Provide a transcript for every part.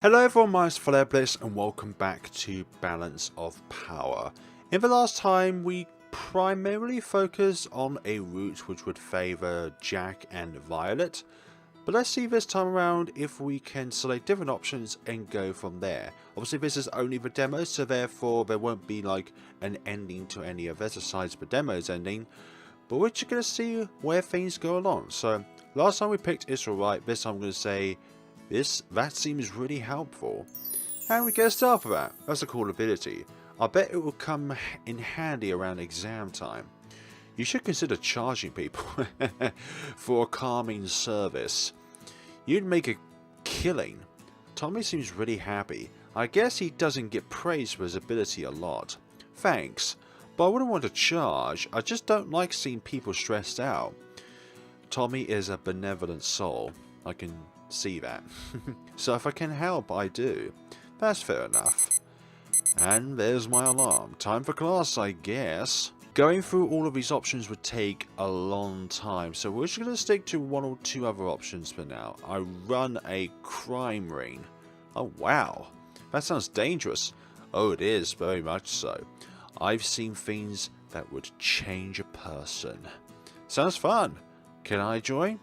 Hello everyone, my name is FlareBlitzed and welcome back to Balance of Power. In the last time we primarily focused on a route which would favour Jack and Violet, but let's see this time around if we can select different options and go from there. Obviously this is only the demo, so therefore there won't be like an ending to any of this besides the demo's ending, but we're just going to see where things go along. So last time we picked Israelite, this time I'm going to say that seems really helpful. And we get a star for that. That's a cool ability. I bet it will come in handy around exam time. You should consider charging people for a calming service. You'd make a killing. Tommy seems really happy. I guess he doesn't get praised for his ability a lot. Thanks, but I wouldn't want to charge. I just don't like seeing people stressed out. Tommy is a benevolent soul. I can see that. So if I can help, I do. That's fair enough. And there's my alarm. Time for class, I guess. Going through all of these options would take a long time, so we're just going to stick to one or two other options for now. I run a crime ring. Oh wow, that sounds dangerous. Oh, it is, very much so. I've seen things that would change a person. Sounds fun. Can I join?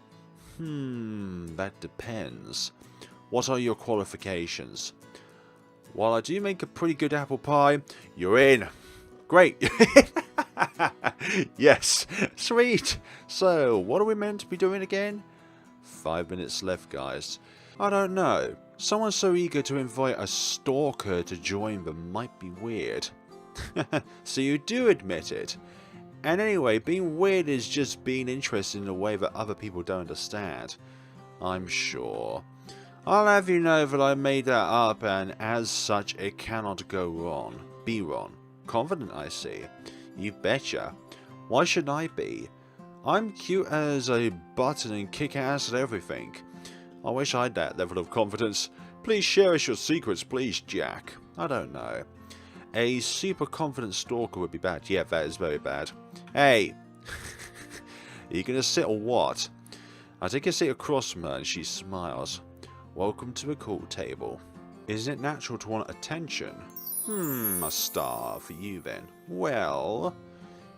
That depends. What are your qualifications? While I do make a pretty good apple pie, you're in. Great. Yes. Sweet. So, what are we meant to be doing again? 5 minutes left, guys. I don't know. Someone so eager to invite a stalker to join them might be weird. So you do admit it. And anyway, being weird is just being interested in a way that other people don't understand. I'm sure. I'll have you know that I made that up, and as such it cannot go wrong. Be wrong. Confident, I see. You betcha. Why should I be? I'm cute as a button and kick ass at everything. I wish I had that level of confidence. Please share us your secrets, please, Jack. I don't know. A super confident stalker would be bad. Yeah, that is very bad. Hey! Are you gonna sit or what? I take a seat across from her and she smiles. Welcome to the cool table. Isn't it natural to want attention? A star for you then. Well...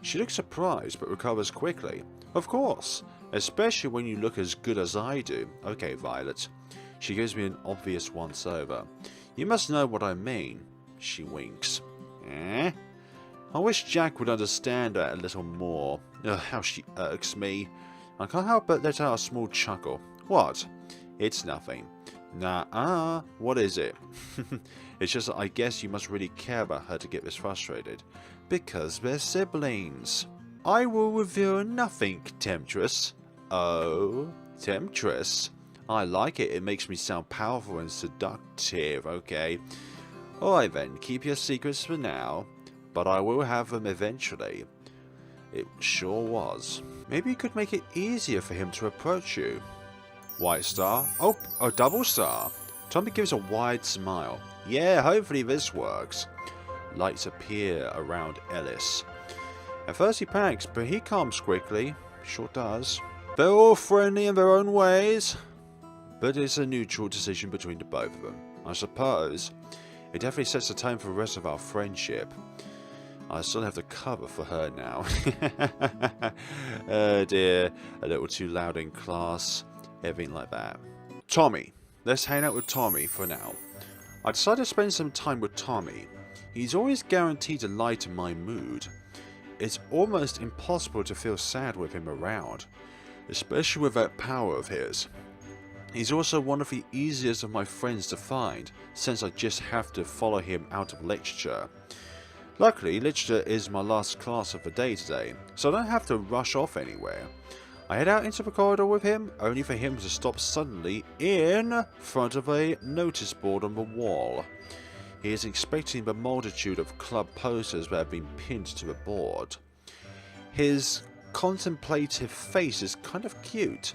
She looks surprised but recovers quickly. Of course, especially when you look as good as I do. Okay, Violet. She gives me an obvious once-over. You must know what I mean. She winks. Eh? I wish Jack would understand that a little more. Ugh, how she irks me. I can't help but let out a small chuckle. What? It's nothing. Nah, what is it? It's just that I guess you must really care about her to get this frustrated. Because they're siblings. I will reveal nothing, Temptress. Oh, Temptress. I like it. It makes me sound powerful and seductive, okay? Alright then, keep your secrets for now, but I will have them eventually. It sure was. Maybe you could make it easier for him to approach you. White star? Oh, a double star. Tommy gives a wide smile. Yeah, hopefully this works. Lights appear around Ellis. At first he panics, but he calms quickly. Sure does. They're all friendly in their own ways. But it's a neutral decision between the both of them, I suppose. It definitely sets the tone for the rest of our friendship. I still have the cover for her now. Oh dear, a little too loud in class. Everything like that. Tommy. Let's hang out with Tommy for now. I decided to spend some time with Tommy. He's always guaranteed to lighten my mood. It's almost impossible to feel sad with him around, especially with that power of his. He's also one of the easiest of my friends to find, since I just have to follow him out of literature. Luckily, literature is my last class of the day today, so I don't have to rush off anywhere. I head out into the corridor with him, only for him to stop suddenly in front of a notice board on the wall. He is inspecting the multitude of club posters that have been pinned to the board. His contemplative face is kind of cute.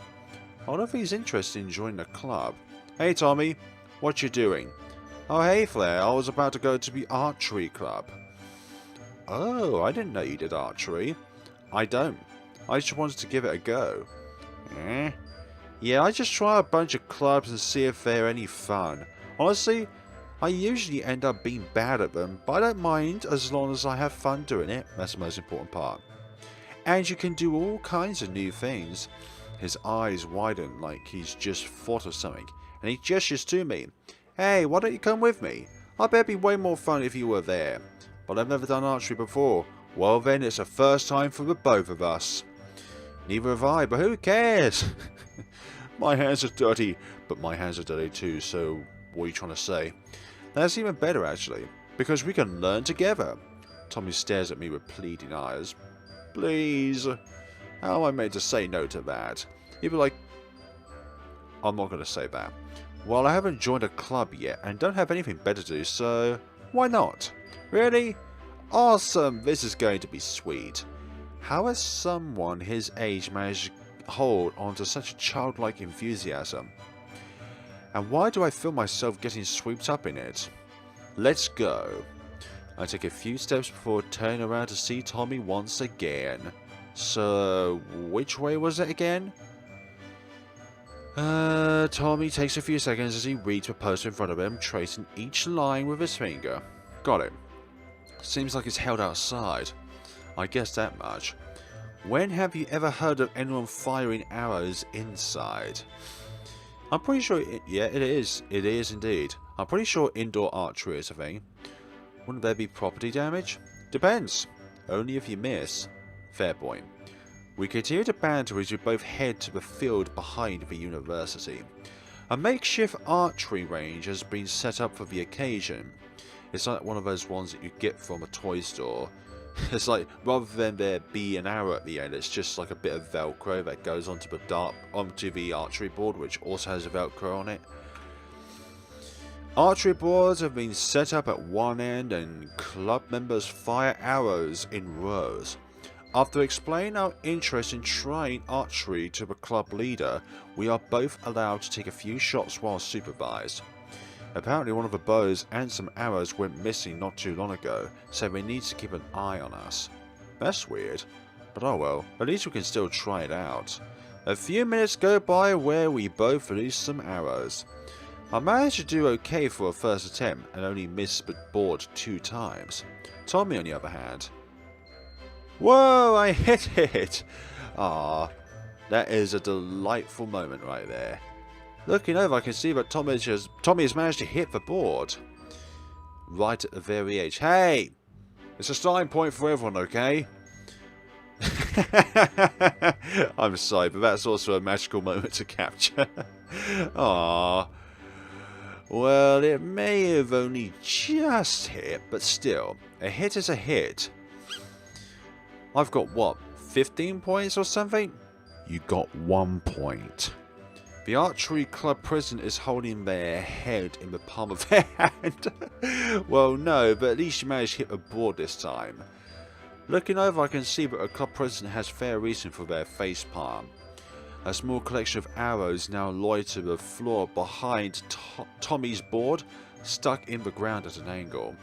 I wonder if he's interested in joining the club. Hey Tommy, what you doing? Oh hey Flare, I was about to go to the archery club. Oh, I didn't know you did archery. I don't. I just wanted to give it a go. Eh? Yeah, I just try a bunch of clubs and see if they're any fun. Honestly, I usually end up being bad at them, but I don't mind as long as I have fun doing it. That's the most important part. And you can do all kinds of new things. His eyes widen like he's just thought of something, and he gestures to me. Hey, why don't you come with me? I bet it'd be way more fun if you were there. But I've never done archery before. Well then, it's the first time for the both of us. Neither have I, but who cares? My hands are dirty, but my hands are dirty too, so what are you trying to say? That's even better actually, because we can learn together. Tommy stares at me with pleading eyes. Please. How am I meant to say no to that? He'd be like, I'm not going to say that. Well, I haven't joined a club yet and don't have anything better to do, so why not? Really? Awesome, this is going to be sweet. How has someone his age managed to hold on to such a childlike enthusiasm? And why do I feel myself getting swept up in it? Let's go. I take a few steps before turning around to see Tommy once again. So, which way was it again? Tommy takes a few seconds as he reads the poster in front of him, tracing each line with his finger. Got it. Seems like it's held outside. I guess that much. When have you ever heard of anyone firing arrows inside? I'm pretty sure, yeah, it is. It is indeed. I'm pretty sure indoor archery is a thing. Wouldn't there be property damage? Depends. Only if you miss. Fair point. We continue to banter as we both head to the field behind the university. A makeshift archery range has been set up for the occasion. It's like one of those ones that you get from a toy store. It's like, rather than there be an arrow at the end, it's just like a bit of Velcro that goes onto the archery board, which also has a Velcro on it. Archery boards have been set up at one end and club members fire arrows in rows. After explaining our interest in trying archery to the club leader, we are both allowed to take a few shots while supervised. Apparently one of the bows and some arrows went missing not too long ago, so he needs to keep an eye on us. That's weird, but oh well, at least we can still try it out. A few minutes go by where we both lose some arrows. I managed to do okay for a first attempt and only missed the board 2 times. Tommy on the other hand. Whoa, I hit it! Ah, that is a delightful moment right there. Looking over, I can see that Tommy has managed to hit the board. Right at the very edge. Hey! It's a starting point for everyone, okay? I'm sorry, but that's also a magical moment to capture. Ah. Well, it may have only just hit, but still, a hit is a hit. I've got, what, 15 points or something? You got 1 point. The archery club president is holding their head in the palm of their hand. Well, no, but at least you managed to hit the board this time. Looking over, I can see that the club president has fair reason for their face palm. A small collection of arrows now loiter the floor behind Tommy's board, stuck in the ground at an angle.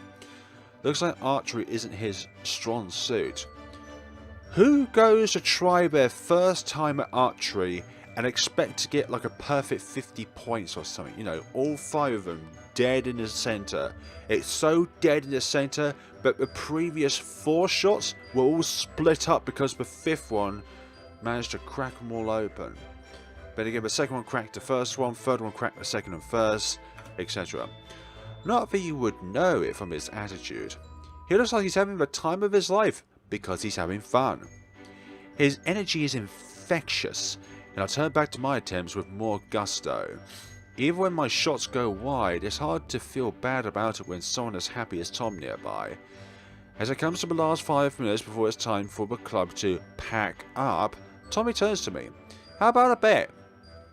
Looks like archery isn't his strong suit. Who goes to try their first time at archery and expect to get like a perfect 50 points or something? You know, all 5 of them dead in the center. It's so dead in the center, but the previous 4 shots were all split up because the 5th one managed to crack them all open. Then again, the second one cracked the first one, third one cracked the second and first, etc. Not that you would know it from his attitude. He looks like he's having the time of his life because he's having fun. His energy is infectious, and I turn back to my attempts with more gusto. Even when my shots go wide, it's hard to feel bad about it when someone as happy as Tom nearby. As it comes to the last 5 minutes before it's time for the club to pack up, Tommy turns to me. How about a bet?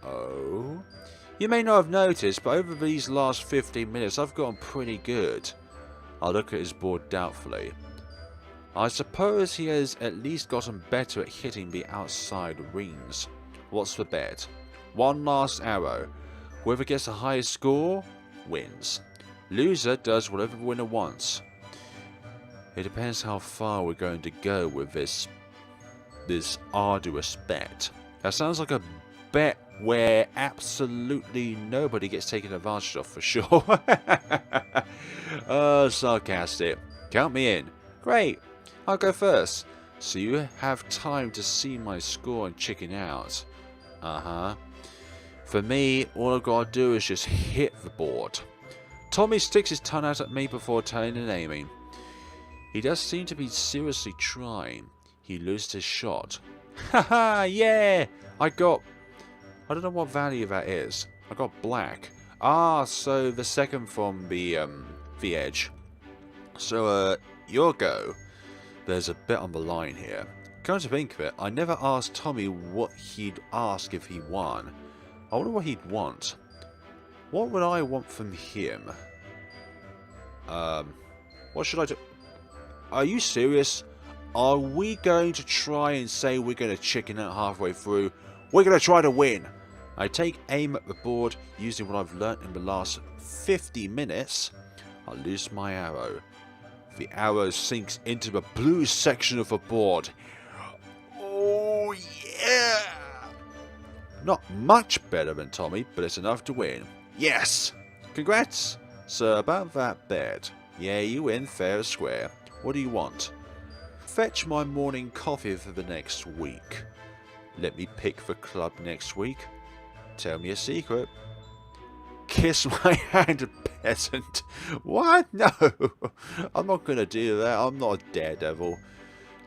Oh? You may not have noticed, but over these last 15 minutes I've gotten pretty good. I look at his board doubtfully. I suppose he has at least gotten better at hitting the outside rings. What's the bet? 1 last arrow. Whoever gets the highest score wins. Loser does whatever the winner wants. It depends how far we're going to go with this arduous bet. That sounds like a bet where absolutely nobody gets taken advantage of for sure. Sarcastic. Count me in. Great. I'll go first, so you have time to see my score and chicken out. Uh-huh. For me, all I've got to do is just hit the board. Tommy sticks his tongue out at me before turning and aiming. He does seem to be seriously trying. He loses his shot. Haha, yeah! I don't know what value that is. I got black. Ah, so the second from the edge. So, your go. There's a bit on the line here. Come to think of it, I never asked Tommy what he'd ask if he won. I wonder what he'd want. What would I want from him? What should I do? Are you serious? Are we going to try and say we're going to chicken out halfway through? We're going to try to win. I take aim at the board using what I've learnt in the last 50 minutes. I lose my arrow. The arrow sinks into the blue section of the board. Oh yeah! Not much better than Tommy, but it's enough to win. Yes! Congrats! So about that bet. Yeah, you win fair and square. What do you want? Fetch my morning coffee for the next week. Let me pick the club next week. Tell me a secret. Kiss my hand, peasant. What? No. I'm not going to do that. I'm not a daredevil.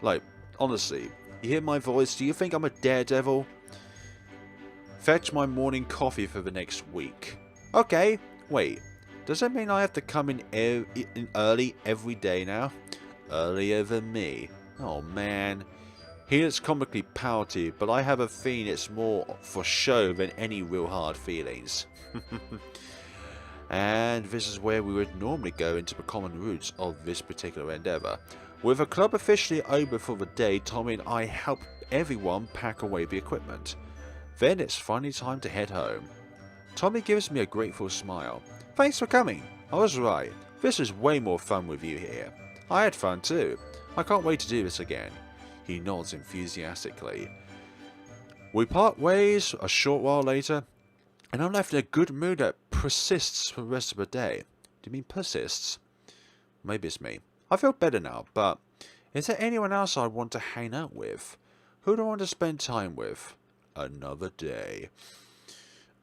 Like, honestly, you hear my voice? Do you think I'm a daredevil? Fetch my morning coffee for the next week. Okay. Wait. Does that mean I have to come in early every day now? Earlier than me. Oh, man. Here it's comically pouty, but I have a feeling it's more for show than any real hard feelings. And this is where we would normally go into the common roots of this particular endeavour. With the club officially open for the day, Tommy and I help everyone pack away the equipment. Then it's finally time to head home. Tommy gives me a grateful smile. Thanks for coming. I was right. This is way more fun with you here. I had fun too. I can't wait to do this again. He nods enthusiastically. We part ways a short while later, and I'm left in a good mood that persists for the rest of the day. Do you mean persists? Maybe it's me. I feel better now, but is there anyone else I want to hang out with? Who do I want to spend time with? Another day.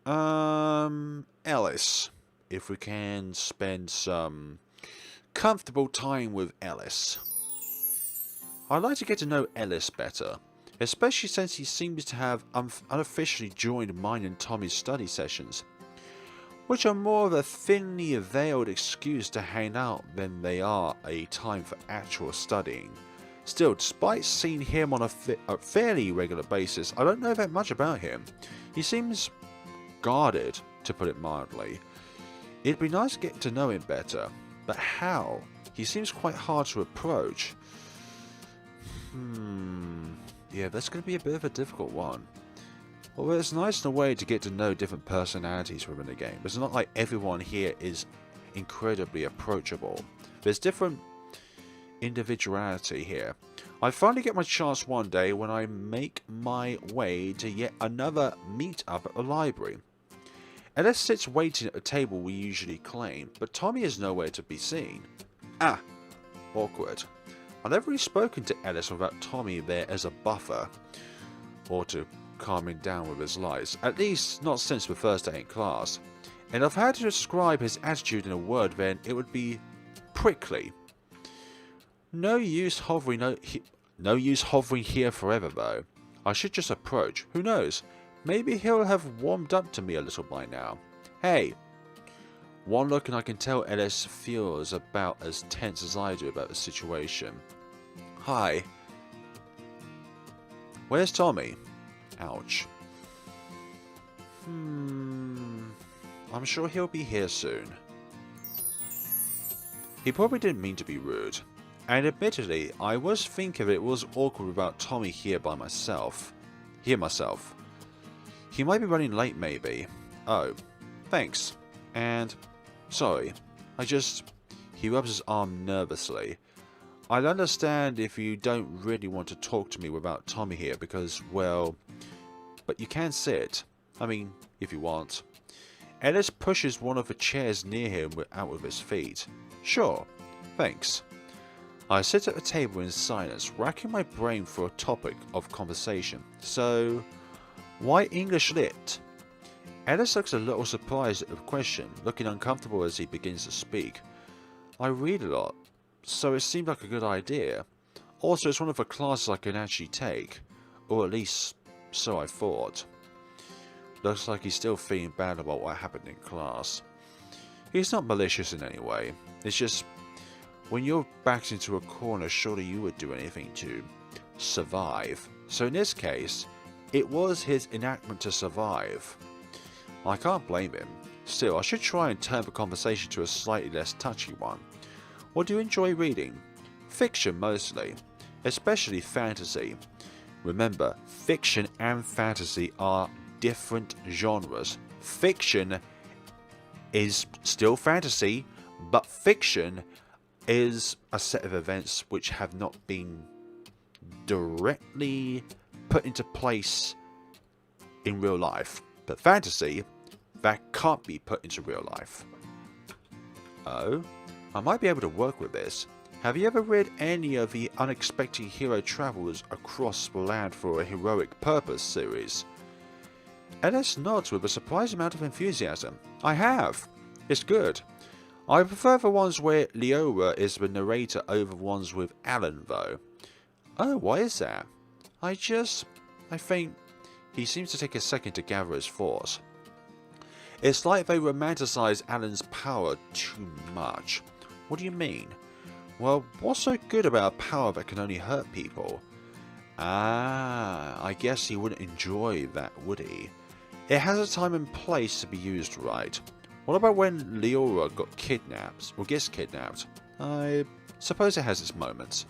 Ellis. If we can spend some comfortable time with Ellis. I'd like to get to know Ellis better, especially since he seems to have unofficially joined mine and Tommy's study sessions, which are more of a thinly veiled excuse to hang out than they are a time for actual studying. Still, despite seeing him on a fairly regular basis, I don't know that much about him. He seems guarded, to put it mildly. It'd be nice to get to know him better, but how? He seems quite hard to approach. Yeah, that's going to be a bit of a difficult one. Although it's nice in a way to get to know different personalities within the game. It's not like everyone here is incredibly approachable. There's different individuality here. I finally get my chance one day when I make my way to yet another meet-up at the library. Ellis sits waiting at the table we usually claim, but Tommy is nowhere to be seen. Ah, awkward. I've never really spoken to Ellis without Tommy there as a buffer, or to calm him down with his lies, at least not since the first day in class. And if I had to describe his attitude in a word, then it would be prickly. No use hovering here forever, though. I should just approach. Who knows? Maybe he'll have warmed up to me a little by now. Hey! One look and I can tell Ellis feels about as tense as I do about the situation. Hi. Where's Tommy? Ouch. I'm sure he'll be here soon. He probably didn't mean to be rude. And admittedly, I was thinking it was awkward without Tommy here by myself. He might be running late maybe. Oh, thanks. And, sorry. He rubs his arm nervously. I'll understand if you don't really want to talk to me without Tommy here because, well, but you can sit. I mean, if you want. Ellis pushes one of the chairs near him out with his feet. Sure, thanks. I sit at the table in silence, racking my brain for a topic of conversation. So, why English Lit? Ellis looks a little surprised at the question, looking uncomfortable as he begins to speak. I read a lot, so it seemed like a good idea. Also, it's one of the classes I can actually take, or at least so I thought. Looks like he's still feeling bad about what happened in class. He's not malicious in any way, it's just, when you're backed into a corner, surely you would do anything to survive. So in this case, it was his enactment to survive. I can't blame him. Still, I should try and turn the conversation to a slightly less touchy one. What do you enjoy reading? Fiction mostly, especially fantasy. Remember, fiction and fantasy are different genres. Fiction is still fantasy, but fiction is a set of events which have not been directly put into place in real life. But fantasy, that can't be put into real life. Oh, I might be able to work with this. Have you ever read any of the Unexpected Hero Travels Across the Land for a Heroic Purpose series? Ellis nods with a surprising amount of enthusiasm. I have. It's good. I prefer the ones where Leora is the narrator over the ones with Alan, though. Oh, why is that? I think he seems to take a second to gather his thoughts. It's like they romanticize Alan's power too much. What do you mean? Well, what's so good about a power that can only hurt people? Ah, I guess he wouldn't enjoy that, would he? It has a time and place to be used right. What about when Leora gets kidnapped? I suppose it has its moments.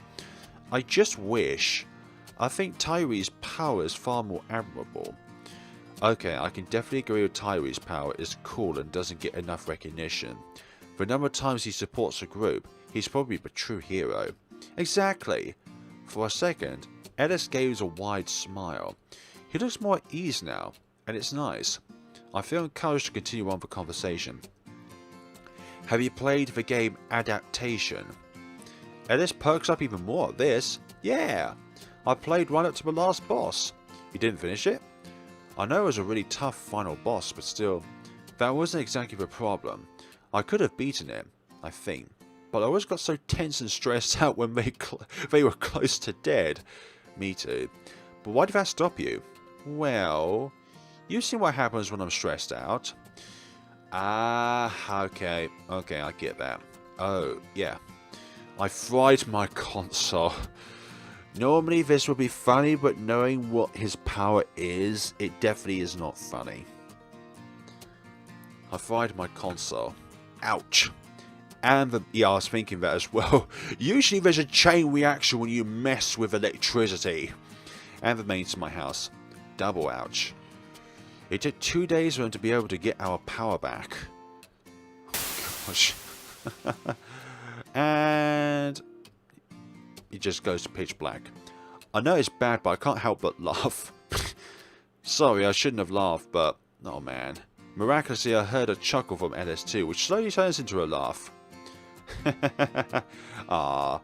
I just wish. I think Tyree's power is far more admirable. Okay, I can definitely agree with Tyree's power is cool and doesn't get enough recognition. The number of times he supports a group, he's probably the true hero. Exactly. For a second, Ellis gave a wide smile. He looks more at ease now, and it's nice. I feel encouraged to continue on the conversation. Have you played the game Adaptation? Ellis perks up even more at this. Yeah, I played right up to the last boss. You didn't finish it? I know it was a really tough final boss, but still, that wasn't exactly the problem. I could have beaten it, I think, but I always got so tense and stressed out when they were close to dead. Me too. But why did that stop you? Well, you see what happens when I'm stressed out. Ah, okay, I get that. Oh, yeah. I fried my console. Normally this would be funny, but knowing what his power is, it definitely is not funny. I fried my console. Ouch. And yeah, I was thinking that as well. Usually there's a chain reaction when you mess with electricity. And the main to my house. Double ouch. It took 2 days for them to be able to get our power back. Oh, gosh. And it just goes to pitch black. I know it's bad, but I can't help but laugh. Sorry, I shouldn't have laughed, but oh man. Miraculously, I heard a chuckle from Ellis too, which slowly turns into a laugh. Ah.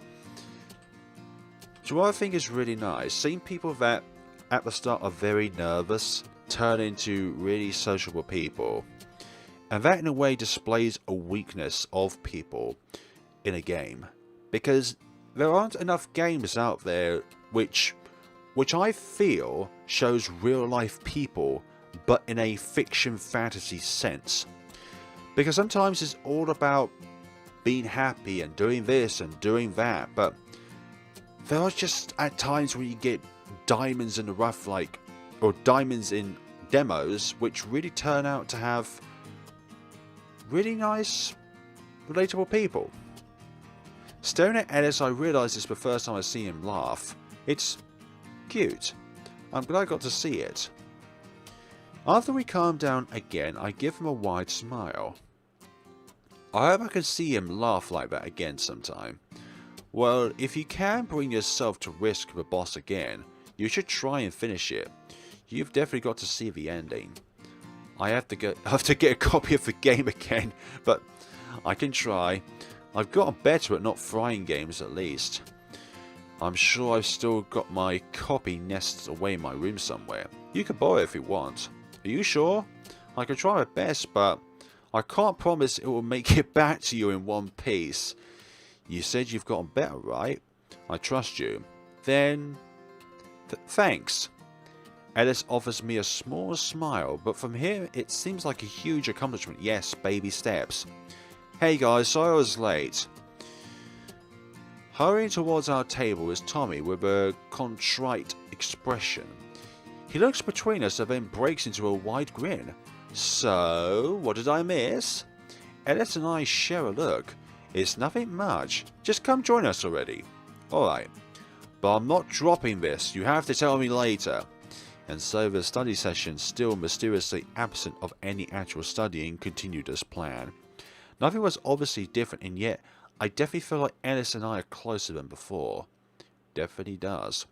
So what I think is really nice, seeing people that at the start are very nervous turn into really sociable people. And that in a way displays a weakness of people in a game. Because there aren't enough games out there which I feel shows real life people, but in a fiction fantasy sense. Because sometimes it's all about being happy and doing this and doing that, but there are just at times where you get diamonds in the rough, like, or diamonds in demos, which really turn out to have really nice, relatable people. Staring at Ellis, I realised it's the first time I see him laugh. It's cute. I'm glad I got to see it. After we calm down again, I give him a wide smile. I hope I can see him laugh like that again sometime. Well, if you can bring yourself to risk the boss again, you should try and finish it. you've definitely got to see the ending. I have to get a copy of the game again, but I can try. I've gotten better at not frying games at least. I'm sure I've still got my copy nested away in my room somewhere. You can borrow it if you want. Are you sure? I can try my best, but I can't promise it will make it back to you in one piece. You said you've gotten better, right? I trust you. Then... thanks. Ellis offers me a small smile, but from here it seems like a huge accomplishment. Yes, baby steps. Hey guys, sorry I was late. Hurrying towards our table is Tommy with a contrite expression. He looks between us and then breaks into a wide grin. So, what did I miss? Ellis and I share a look. It's nothing much. Just come join us already. Alright. But I'm not dropping this. You have to tell me later. And so the study session, still mysteriously absent of any actual studying, continued as planned. Nothing was obviously different, and yet I definitely feel like Ellis and I are closer than before. Definitely does.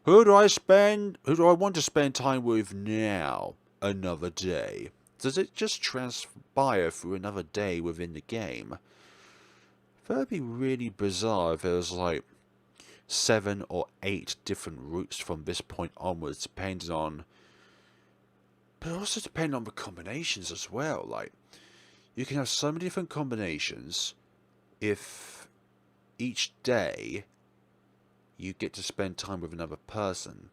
Who do I want to spend time with now? Another day. Does it just transpire through another day within the game? That'd be really bizarre if there was like 7 or 8 different routes from this point onwards, depending on... But also depending on the combinations as well. Like, you can have so many different combinations if each day you get to spend time with another person.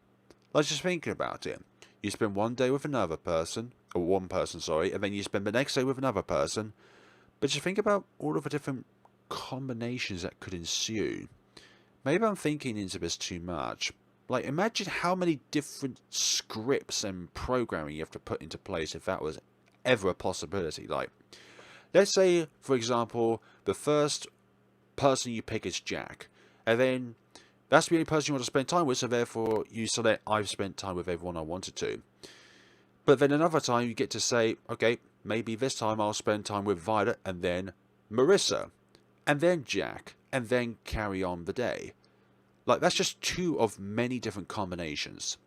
Like, just thinking about it. You spend one day with another person, or one person, sorry, and then you spend the next day with another person. But just think about all of the different combinations that could ensue. Maybe I'm thinking into this too much. Like, imagine how many different scripts and programming you have to put into place if that was ever a possibility. Like, let's say, for example, the first person you pick is Jack, and then that's the only person you want to spend time with, so therefore you select I've spent time with everyone I wanted to. But then another time you get to say, okay, maybe this time I'll spend time with Violet, and then Marissa, and then Jack, and then carry on the day. Like, that's just 2 of many different combinations.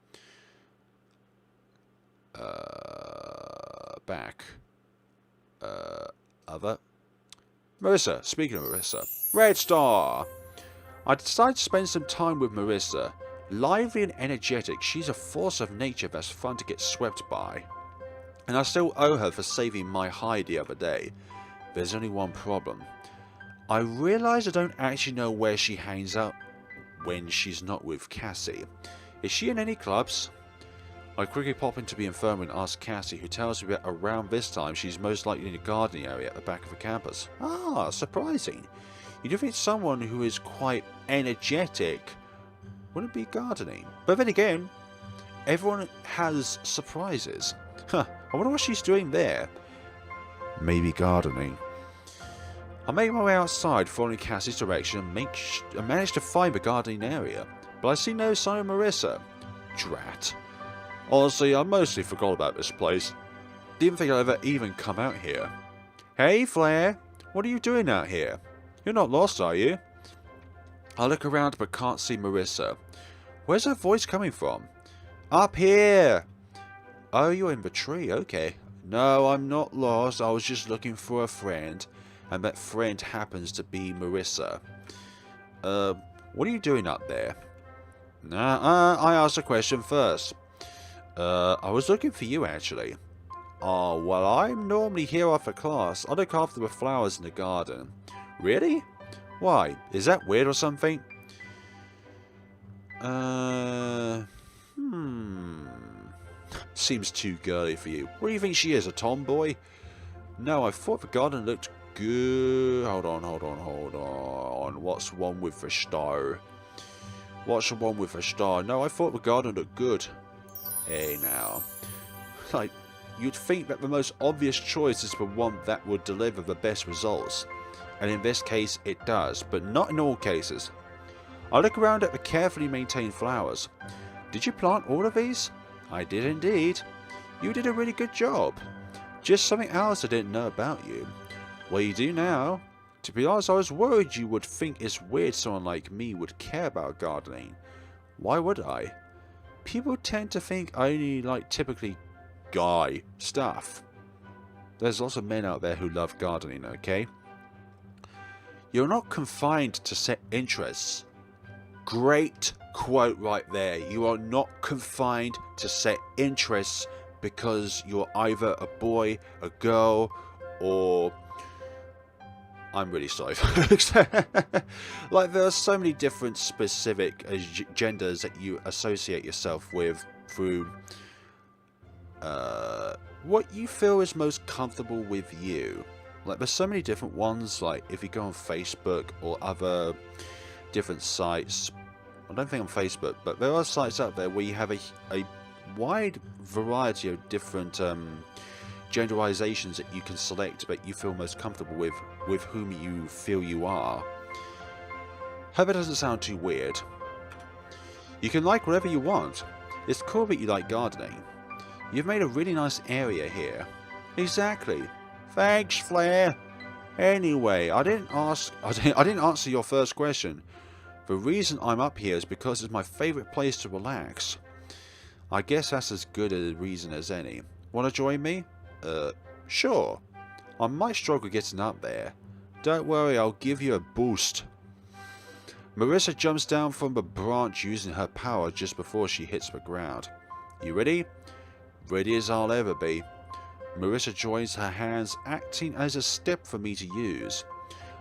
Back. Other. Marissa. Speaking of Marissa. Red Star. I decided to spend some time with Marissa. Lively and energetic, she's a force of nature that's fun to get swept by. And I still owe her for saving my hide the other day. There's only one problem. I realise I don't actually know where she hangs out when she's not with Cassie. Is she in any clubs? I quickly pop into the infirmary and ask Cassie, who tells me that around this time she's most likely in the gardening area at the back of the campus. Ah, surprising. You'd think someone who is quite energetic wouldn't be gardening. But then again, everyone has surprises. Huh, I wonder what she's doing there. Maybe gardening. I make my way outside, following Cassie's direction, and manage to find the gardening area. But I see no sign of Marissa. Drat. Honestly, I mostly forgot about this place. Didn't think I'd ever even come out here. Hey, Flare! What are you doing out here? You're not lost, are you? I look around but can't see Marissa. Where's her voice coming from? Up here! Oh, you're in the tree, okay. No, I'm not lost. I was just looking for a friend. And that friend happens to be Marissa. What are you doing up there? I asked a question first. I was looking for you, actually. Oh, well, I'm normally here after class. I look after the flowers in the garden. Really? Why? Is that weird or something? Seems too girly for you. What do you think she is, a tomboy? No, I thought the garden looked good. Hold on. What's wrong with the star? What's wrong with the star? No, I thought the garden looked good. Hey, now. Like, you'd think that the most obvious choice is the one that would deliver the best results. And in this case, it does, but not in all cases. I look around at the carefully maintained flowers. Did you plant all of these? I did indeed. You did a really good job. Just something else I didn't know about you. Well, you do now. To be honest, I was worried you would think it's weird someone like me would care about gardening. Why would I? people tend to think I only like typically guy stuff. There's lots of men out there who love gardening, okay? You're not confined to set interests. Great quote right there. You are not confined to set interests because you're either a boy, a girl, or... I'm really sorry folks. Like, there are so many different specific genders that you associate yourself with through what you feel is most comfortable with you. Like, there's so many different ones. Like, if you go on Facebook or other different sites, I don't think on Facebook, but there are sites out there where you have a wide variety of different genderizations that you can select that you feel most comfortable with whom you feel you are. Hope it doesn't sound too weird. You can like whatever you want. It's cool that you like gardening. You've made a really nice area here. Exactly. Thanks, Flare. Anyway, I didn't answer your first question. The reason I'm up here is because it's my favourite place to relax. I guess that's as good a reason as any. Want to join me? Sure. I might struggle getting up there. Don't worry, I'll give you a boost. Marissa jumps down from the branch using her power just before she hits the ground. You ready? Ready as I'll ever be. Marissa joins her hands, acting as a step for me to use.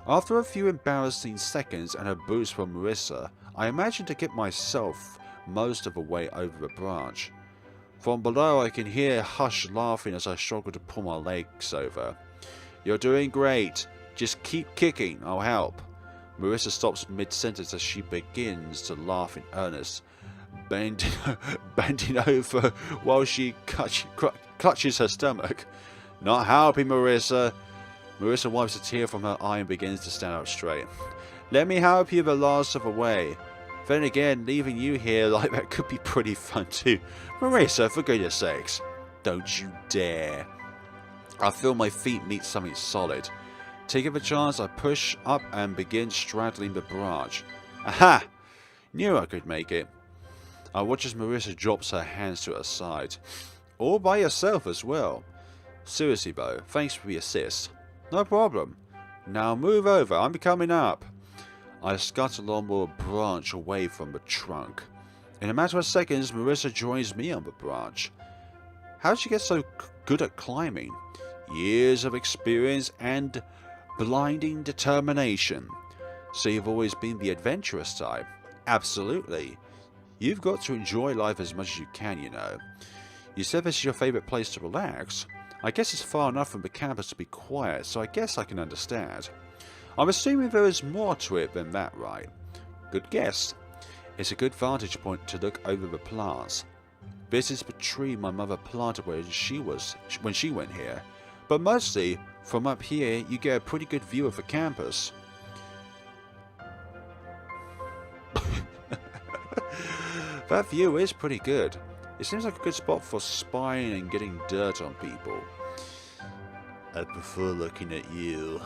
After a few embarrassing seconds and a boost from Marissa, I imagine to get myself most of the way over the branch. From below I can hear Hush laughing as I struggle to pull my legs over. You're doing great. Just keep kicking, I'll help. Marissa stops mid-sentence as she begins to laugh in earnest, bending over while she clutches her stomach. Not helping, Marissa. Marissa wipes a tear from her eye and begins to stand up straight. Let me help you the last of the way. Then again, leaving you here like that could be pretty fun too. Marissa, for goodness sakes. Don't you dare. I feel my feet meet something solid. Taking the chance, I push up and begin straddling the branch. Aha! Knew I could make it. I watch as Marissa drops her hands to her side. All by yourself as well. Seriously though, thanks for the assist. No problem. Now move over, I'm coming up. I scuttle along the branch away from the trunk. In a matter of seconds, Marissa joins me on the branch. How did you get so good at climbing? Years of experience and blinding determination. So you've always been the adventurous type? Absolutely. You've got to enjoy life as much as you can, you know. You said this is your favourite place to relax. I guess it's far enough from the campus to be quiet, so I guess I can understand. I'm assuming there is more to it than that, right? Good guess. It's a good vantage point to look over the plants. This is the tree my mother planted when she went here. But mostly, from up here, you get a pretty good view of the campus. That view is pretty good. It seems like a good spot for spying and getting dirt on people. I prefer looking at you.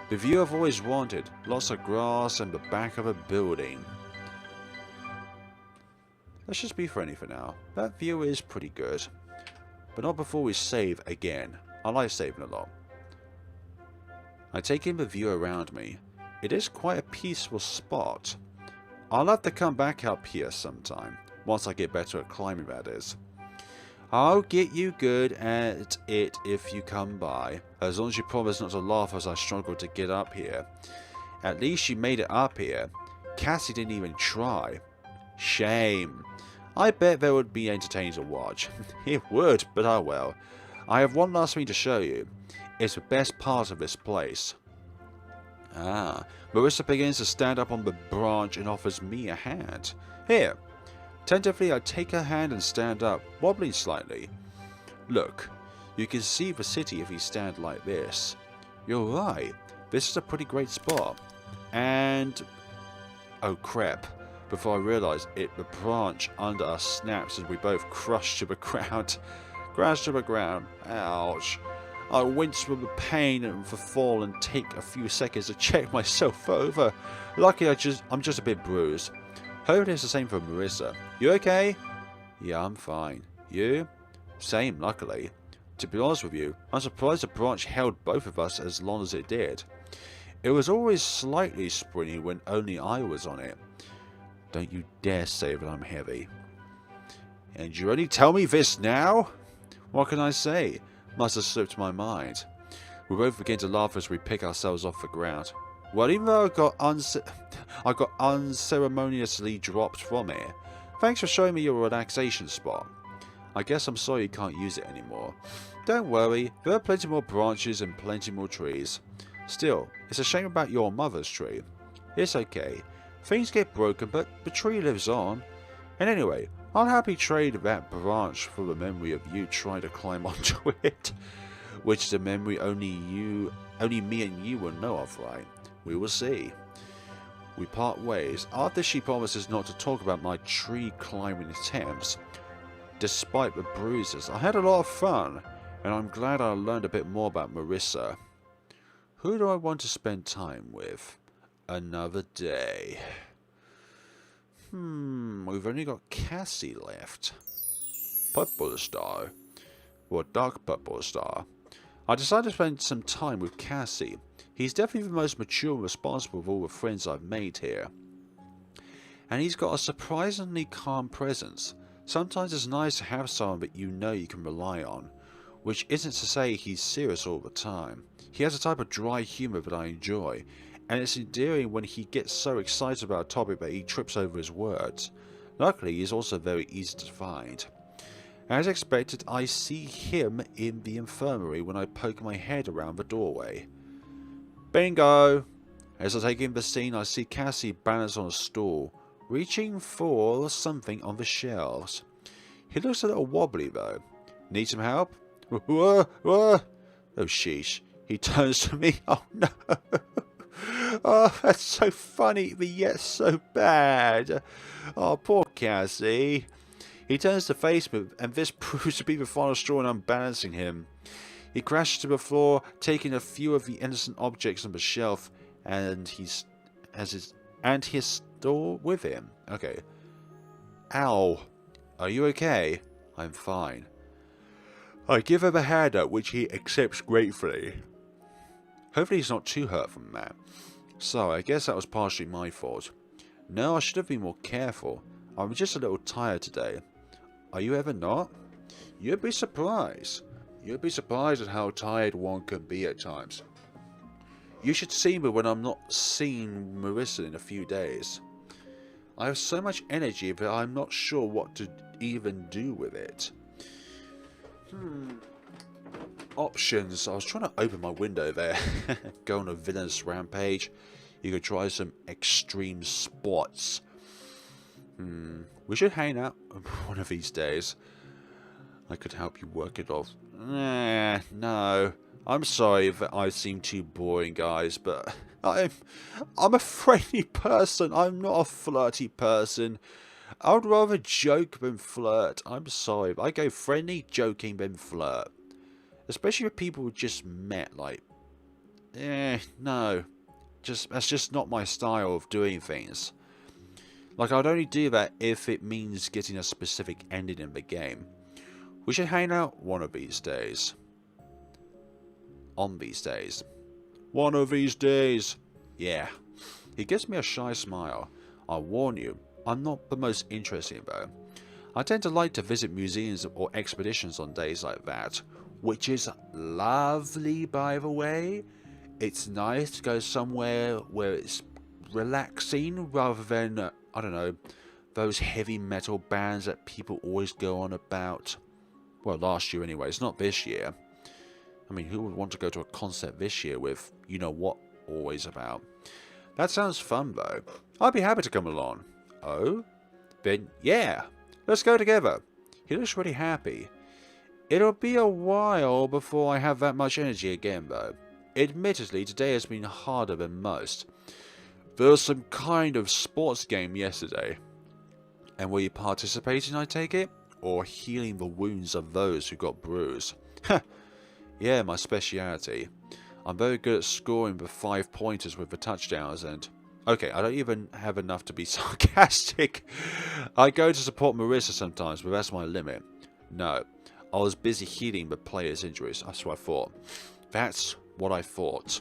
The view I've always wanted. Lots of grass and the back of a building. Let's just be friendly for now. That view is pretty good. But not before we save again. I like saving a lot. I take in the view around me. It is quite a peaceful spot. I'll have to come back up here sometime. Once I get better at climbing, that is. I'll get you good at it if you come by. As long as you promise not to laugh as I struggle to get up here. At least you made it up here. Cassie didn't even try. Shame. I bet that would be entertaining to watch. It would, but oh well. I have one last thing to show you. It's the best part of this place. Ah, Marissa begins to stand up on the branch and offers me a hand. Here. Tentatively, I take her hand and stand up, wobbling slightly. Look, you can see the city if you stand like this. You're right. This is a pretty great spot. And... oh crap. Before I realise it, the branch under us snaps as we both crush to the ground. Crash to the ground. Ouch. I wince from the pain of the fall and take a few seconds to check myself over. Luckily, I'm just a bit bruised. Hope it's the same for Marissa. You okay? Yeah, I'm fine. You? Same, luckily. To be honest with you, I'm surprised the branch held both of us as long as it did. It was always slightly springy when only I was on it. Don't you dare say that I'm heavy. And you only tell me this now? What can I say? Must have slipped my mind. We both begin to laugh as we pick ourselves off the ground. Well, even though I got unceremoniously dropped from it, thanks for showing me your relaxation spot. I guess I'm sorry you can't use it anymore. Don't worry, there are plenty more branches and plenty more trees. Still, it's a shame about your mother's tree. It's okay. Things get broken, but the tree lives on. And anyway, I'll happily trade that branch for the memory of you trying to climb onto it. Which is a memory only me and you will know of, right? We will see. We part ways after she promises not to talk about my tree climbing attempts. Despite the bruises, I had a lot of fun, and I'm glad I learned a bit more about Marissa. Who do I want to spend time with? Another day. We've only got Cassie left. Purple star. Or dark purple star. I decided to spend some time with Cassie. He's definitely the most mature and responsible of all the friends I've made here. And he's got a surprisingly calm presence. Sometimes it's nice to have someone that you know you can rely on. Which isn't to say he's serious all the time. He has a type of dry humour that I enjoy. And it's endearing when he gets so excited about a topic that he trips over his words. Luckily, he's also very easy to find. As expected, I see him in the infirmary when I poke my head around the doorway. Bingo! As I take in the scene, I see Cassie balanced on a stool, reaching for something on the shelves. He looks a little wobbly though. Need some help? Oh sheesh. He turns to me. Oh no! Oh, that's so funny, but yet so bad. Oh, poor Cassie. He turns to face me, and this proves to be the final straw in unbalancing him. He crashes to the floor, taking a few of the innocent objects on the shelf, and his store with him. Okay. Ow. Are you okay? I'm fine. I give him a hand up, which he accepts gratefully. Hopefully he's not too hurt from that. So, I guess that was partially my fault. No, I should have been more careful. I'm just a little tired today. Are you ever not? You'd be surprised. You'd be surprised at how tired one can be at times. You should see me when I'm not seeing Marissa in a few days. I have so much energy that I'm not sure what to even do with it. Options. I was trying to open my window there. Go on a villainous rampage. You could try some extreme sports. We should hang out one of these days. I could help you work it off. No. I'm sorry if I seem too boring, guys, but I'm a friendly person. I'm not a flirty person. I would rather joke than flirt. I'm sorry, but I go friendly, joking, than flirt. Especially with people who just met, like... no. That's just not my style of doing things. Like, I'd only do that if it means getting a specific ending in the game. We should hang out one of these days. On these days. One of these days. Yeah. He gives me a shy smile. I warn you, I'm not the most interesting though. I tend to like to visit museums or expeditions on days like that. Which is lovely, by the way. It's nice to go somewhere where it's relaxing rather than, I don't know, those heavy metal bands that people always go on about. Well, last year anyway, it's not this year. I mean, who would want to go to a concert this year with, you know what, always about? That sounds fun though. I'd be happy to come along. Oh? Then, yeah, let's go together. He looks really happy. It'll be a while before I have that much energy again though. Admittedly, today has been harder than most. There was some kind of sports game yesterday. And were you participating, I take it? Or healing the wounds of those who got bruised? Heh. Yeah, my speciality. I'm very good at scoring the 5-pointers with the touchdowns and... Okay, I don't even have enough to be sarcastic. I go to support Marissa sometimes, but that's my limit. No, I was busy healing the player's injuries. That's what I thought. That's what I thought.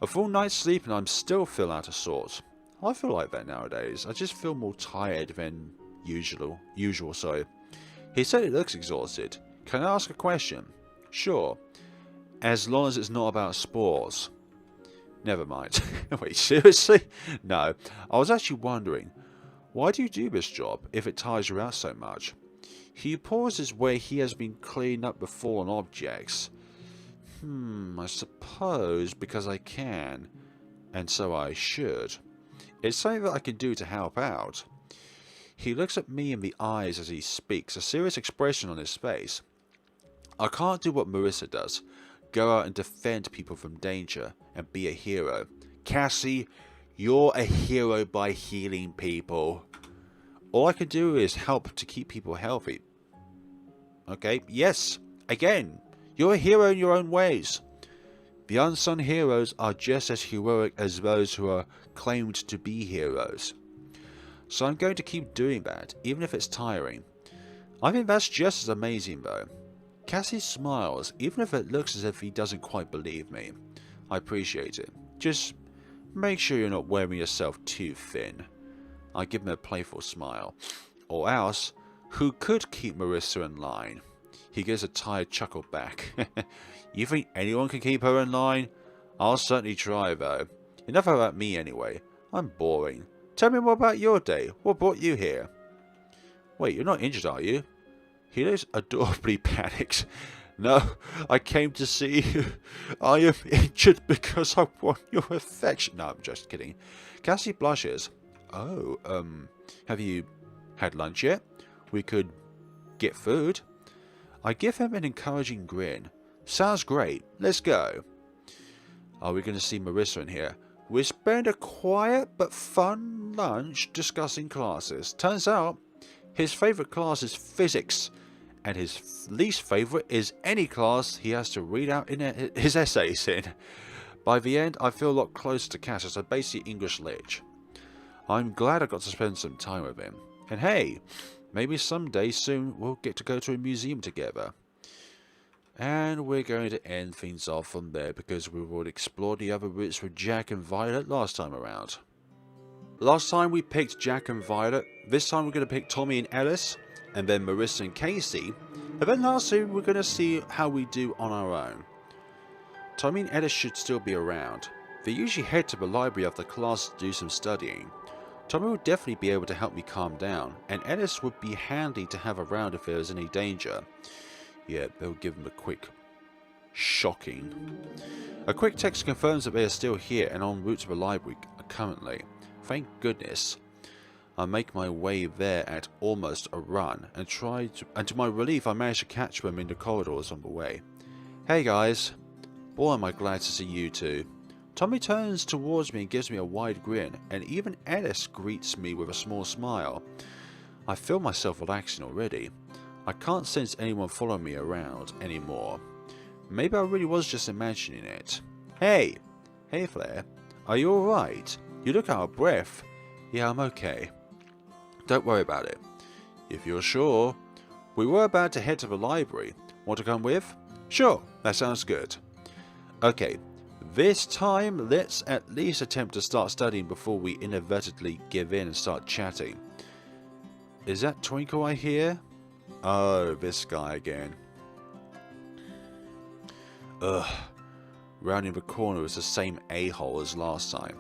A full night's sleep and I'm still feel out of sorts. I feel like that nowadays. I just feel more tired than usual. So he said he looks exhausted. Can I ask a question? Sure. As long as it's not about sports. Never mind. Wait, seriously? No. I was actually wondering, why do you do this job if it tires you out so much? He pauses where he has been cleaning up the fallen objects. I suppose because I can, and so I should. It's something that I can do to help out. He looks at me in the eyes as he speaks, a serious expression on his face. I can't do what Marissa does, go out and defend people from danger and be a hero. Cassie, you're a hero by healing people. All I can do is help to keep people healthy. Okay, yes, again, you're a hero in your own ways. The unsung heroes are just as heroic as those who are claimed to be heroes. So I'm going to keep doing that, even if it's tiring. I think that's just as amazing though. Cassie smiles, even if it looks as if he doesn't quite believe me. I appreciate it. Just make sure you're not wearing yourself too thin. I give him a playful smile. Or else, who could keep Marissa in line? He gives a tired chuckle back. You think anyone can keep her in line? I'll certainly try though. Enough about me anyway. I'm boring. Tell me more about your day. What brought you here? Wait, you're not injured, are you? He looks adorably panicked. No, I came to see you. I am injured because I want your affection. No, I'm just kidding. Cassie blushes. Oh, have you had lunch yet? We could get food. I give him an encouraging grin. Sounds great. Let's go. Are we going to see Marissa in here? We spend a quiet but fun lunch discussing classes. Turns out his favourite class is physics, and his least favourite is any class he has to read out in his essays in. By the end, I feel a lot closer to Cass as a basic English lich. I'm glad I got to spend some time with him. And hey, maybe someday soon we'll get to go to a museum together. And we're going to end things off from there because we've already explored the other routes with Jack and Violet last time around. Last time we picked Jack and Violet, this time we're going to pick Tommy and Ellis, and then Marissa and Casey, and then lastly we're going to see how we do on our own. Tommy and Ellis should still be around. They usually head to the library after class to do some studying. Tommy would definitely be able to help me calm down, and Ellis would be handy to have around if there was any danger. Yeah, they'll give him a quick shocking. A quick text confirms that they are still here and en route to the library currently. Thank goodness. I make my way there at almost a run and to my relief I manage to catch them in the corridors on the way. Hey guys. Boy am I glad to see you two. Tommy turns towards me and gives me a wide grin, and even Ellis greets me with a small smile. I feel myself relaxing already. I can't sense anyone following me around anymore. Maybe I really was just imagining it. Hey! Hey Flare. Are you alright? You look out of breath. Yeah, I'm okay. Don't worry about it. If you're sure. We were about to head to the library. Want to come with? Sure, that sounds good. Okay, this time let's at least attempt to start studying before we inadvertently give in and start chatting. Is that Twinkle I hear? Oh, this guy again. Ugh. Rounding the corner is the same a-hole as last time.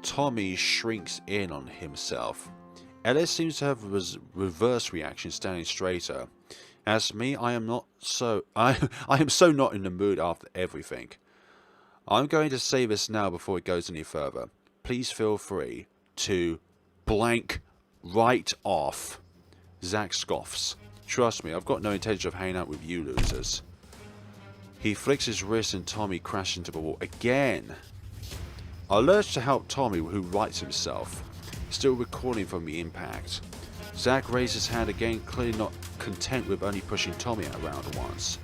Tommy shrinks in on himself. Ellis seems to have a reverse reaction, standing straighter. As for me, I am so not in the mood after everything. I'm going to say this now before it goes any further. Please feel free to blank right off. Zach scoffs. Trust me, I've got no intention of hanging out with you losers. He flicks his wrist and Tommy crashes into the wall again. I lurch to help Tommy, who rights himself, still recording from the impact. Zach raises his hand again, clearly not content with only pushing Tommy around once.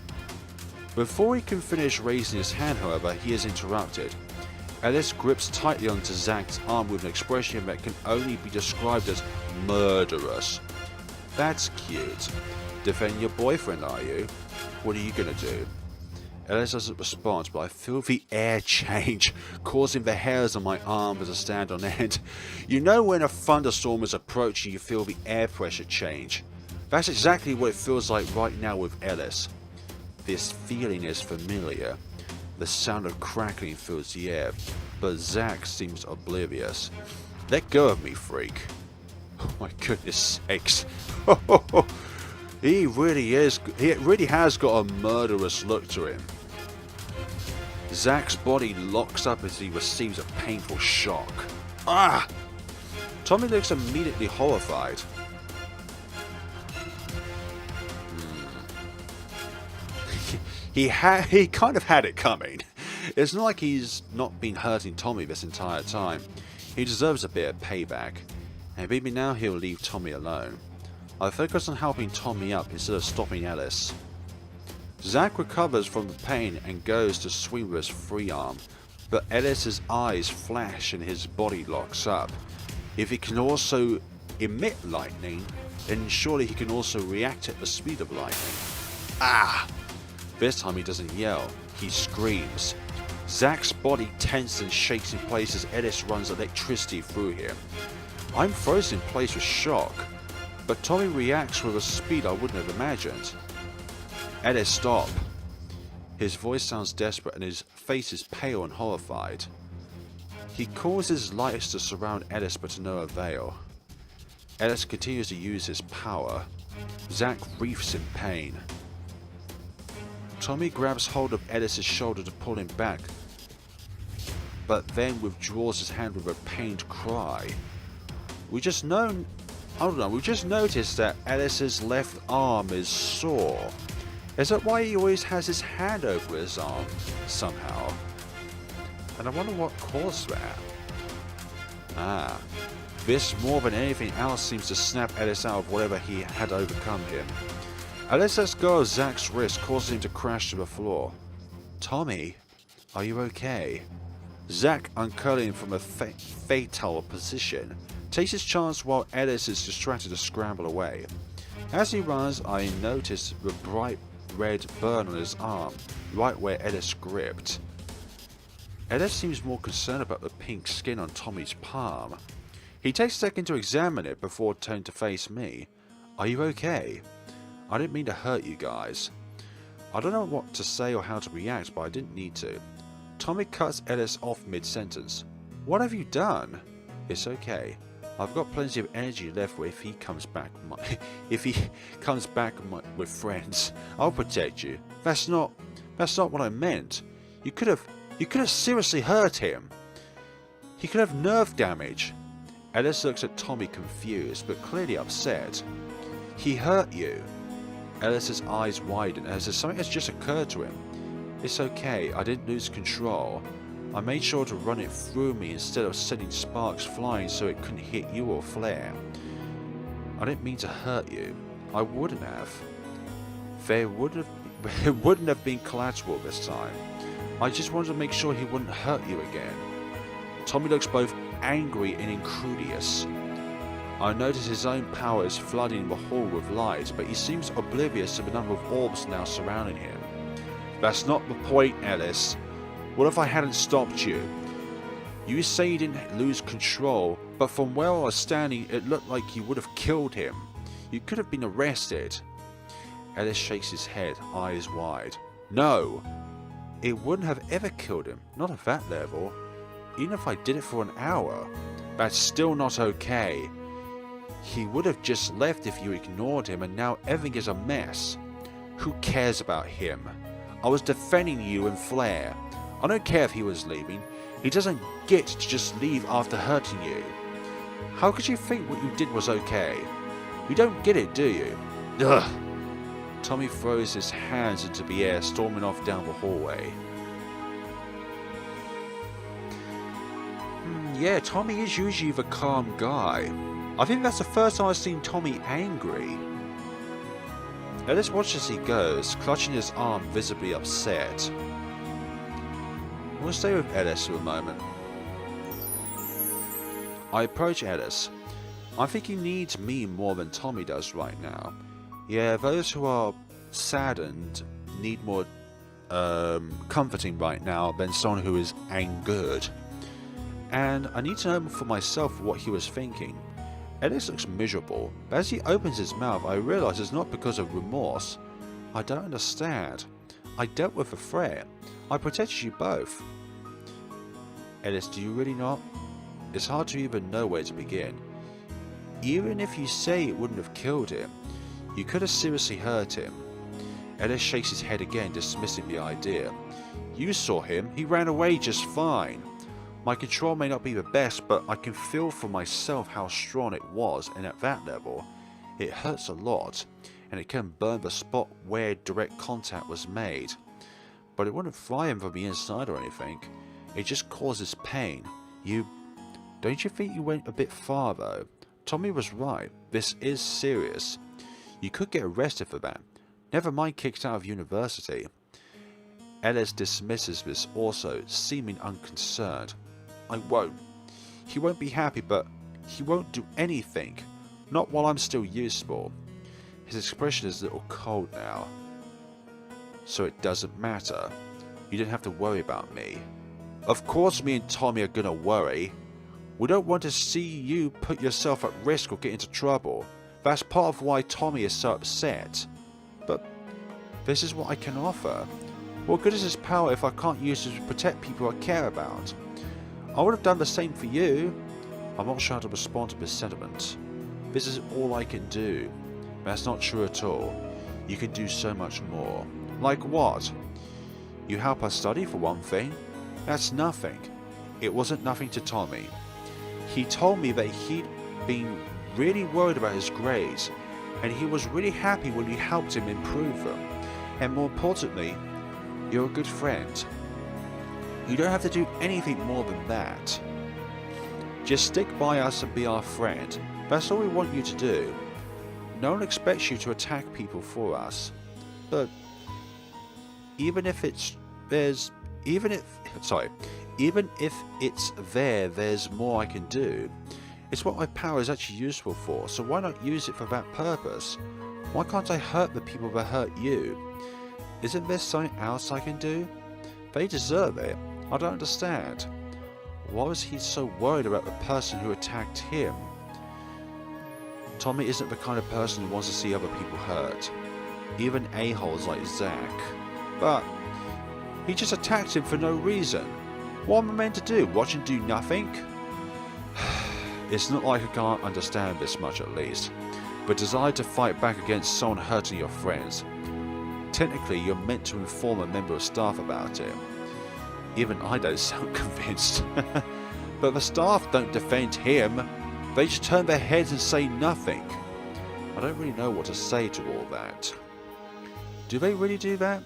Before he can finish raising his hand, however, he is interrupted. Ellis grips tightly onto Zach's arm with an expression that can only be described as murderous. That's cute. Defend your boyfriend, are you? What are you gonna do? Ellis doesn't respond, but I feel the air change, causing the hairs on my arms to stand on end. You know when a thunderstorm is approaching, you feel the air pressure change. That's exactly what it feels like right now with Ellis. This feeling is familiar. The sound of crackling fills the air, but Zach seems oblivious. Let go of me, freak. Oh my goodness sakes. He really has got a murderous look to him. Zach's body locks up as he receives a painful shock. Ah! Tommy looks immediately horrified. He kind of had it coming. It's not like he's not been hurting Tommy this entire time. He deserves a bit of payback. And maybe now he'll leave Tommy alone. I focus on helping Tommy up instead of stopping Ellis. Zach recovers from the pain and goes to swing with his free arm, but Ellis's eyes flash and his body locks up. If he can also emit lightning, then surely he can also react at the speed of lightning. Ah! This time he doesn't yell, he screams. Zach's body tenses and shakes in place as Ellis runs electricity through him. I'm frozen in place with shock, but Tommy reacts with a speed I wouldn't have imagined. Ellis, stop. His voice sounds desperate and his face is pale and horrified. He calls his lights to surround Ellis, but to no avail. Ellis continues to use his power. Zach wreathes in pain. Tommy grabs hold of Ellis' shoulder to pull him back, but then withdraws his hand with a pained cry. We just noticed that Ellis' left arm is sore. Is that why he always has his hand over his arm, somehow? And I wonder what caused that. Ah, this more than anything else seems to snap Ellis out of whatever he had overcome him. Ellis lets go of Zach's wrist, causing him to crash to the floor. Tommy, are you okay? Zach, uncurling from a fatal position, takes his chance while Ellis is distracted to scramble away. As he runs, I notice the bright red burn on his arm, right where Ellis gripped. Ellis seems more concerned about the pink skin on Tommy's palm. He takes a second to examine it before turning to face me. Are you okay? I didn't mean to hurt you guys. I don't know what to say or how to react, but I didn't need to. Tommy cuts Ellis off mid-sentence. What have you done? It's okay. I've got plenty of energy left if he comes back with friends. I'll protect you. That's not what I meant. You could have seriously hurt him. He could have nerve damage. Ellis looks at Tommy confused, but clearly upset. He hurt you. Ellis's eyes widen as if something has just occurred to him. It's okay, I didn't lose control. I made sure to run it through me instead of sending sparks flying so it couldn't hit you or Flare. I didn't mean to hurt you. I wouldn't have. It wouldn't have been collateral this time. I just wanted to make sure he wouldn't hurt you again. Tommy looks both angry and incredulous. I notice his own power is flooding the hall with light, but he seems oblivious to the number of orbs now surrounding him. That's not the point, Ellis. What if I hadn't stopped you? You say you didn't lose control, but from where I was standing, it looked like you would have killed him. You could have been arrested. Ellis shakes his head, eyes wide. No! It wouldn't have ever killed him, not at that level. Even if I did it for an hour. That's still not okay. He would have just left if you ignored him, and now everything is a mess. Who cares about him? I was defending you and Flare. I don't care if he was leaving. He doesn't get to just leave after hurting you. How could you think what you did was okay? You don't get it, do you? Ugh. Tommy throws his hands into the air, storming off down the hallway. Yeah, Tommy is usually the calm guy. I think that's the first time I've seen Tommy angry. Ellis watches as he goes, clutching his arm, visibly upset. will stay with Ellis for a moment. I approach Ellis. I think he needs me more than Tommy does right now. Yeah, those who are saddened need more comforting right now than someone who is angered. And I need to know for myself what he was thinking. Ellis looks miserable, but as he opens his mouth I realise it's not because of remorse. I don't understand. I dealt with a threat. I protected you both. Ellis, do you really not? It's hard to even know where to begin. Even if you say it wouldn't have killed him, you could have seriously hurt him. Ellis shakes his head again, dismissing the idea. You saw him. He ran away just fine. My control may not be the best, but I can feel for myself how strong it was, and at that level, it hurts a lot, and it can burn the spot where direct contact was made. But it wouldn't fry him from the inside or anything. It just causes pain. Don't you think you went a bit far though? Tommy was right. This is serious. You could get arrested for that. Never mind kicked out of university. Ellis dismisses this also, seeming unconcerned. I won't. He won't be happy, but he won't do anything. Not while I'm still useful. His expression is a little cold now. So it doesn't matter. You don't have to worry about me. Of course me and Tommy are gonna worry. We don't want to see you put yourself at risk or get into trouble. That's part of why Tommy is so upset. But this is what I can offer. What good is this power if I can't use it to protect people I care about? I would have done the same for you. I'm not sure how to respond to this sentiment. This is all I can do. That's not true at all. You can do so much more. Like what? You help us study for one thing. That's nothing. It wasn't nothing to Tommy. He told me that he'd been really worried about his grades, and he was really happy when we helped him improve them. And more importantly, you're a good friend. You don't have to do anything more than that. Just stick by us and be our friend. That's all we want you to do. No one expects you to attack people for us. But even if it's there's more I can do. It's what my power is actually useful for, so why not use it for that purpose? Why can't I hurt the people that hurt you? Isn't there something else I can do? They deserve it. I don't understand. Why was he so worried about the person who attacked him? Tommy isn't the kind of person who wants to see other people hurt. Even a-holes like Zach. But he just attacked him for no reason. What am I meant to do? Watch him do nothing? It's not like I can't understand this much at least. But desire to fight back against someone hurting your friends. Technically, you're meant to inform a member of staff about it. Even I don't sound convinced. But the staff don't defend him. They just turn their heads and say nothing. I don't really know what to say to all that. Do they really do that?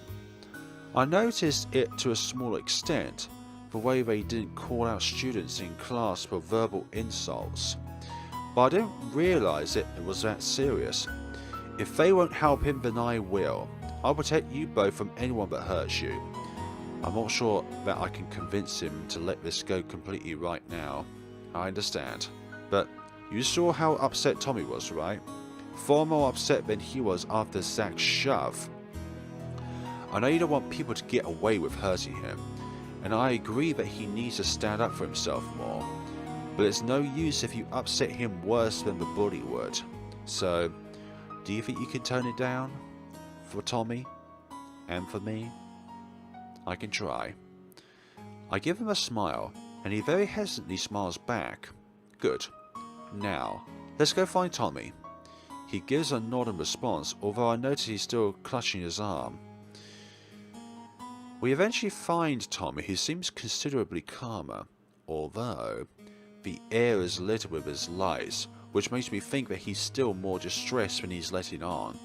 I noticed it to a small extent, the way they didn't call out students in class for verbal insults. But I didn't realise it was that serious. If they won't help him, then I will. I'll protect you both from anyone that hurts you. I'm not sure that I can convince him to let this go completely right now. I understand. But you saw how upset Tommy was, right? Far more upset than he was after Zach's shove. I know you don't want people to get away with hurting him, and I agree that he needs to stand up for himself more. But it's no use if you upset him worse than the bully would. So, do you think you can tone it down? For Tommy? And for me? I can try. I give him a smile, and he very hesitantly smiles back. Good. Now, let's go find Tommy. He gives a nod in response, although I notice he's still clutching his arm. We eventually find Tommy, who seems considerably calmer, although the air is littered with his lies, which makes me think that he's still more distressed than he's letting on.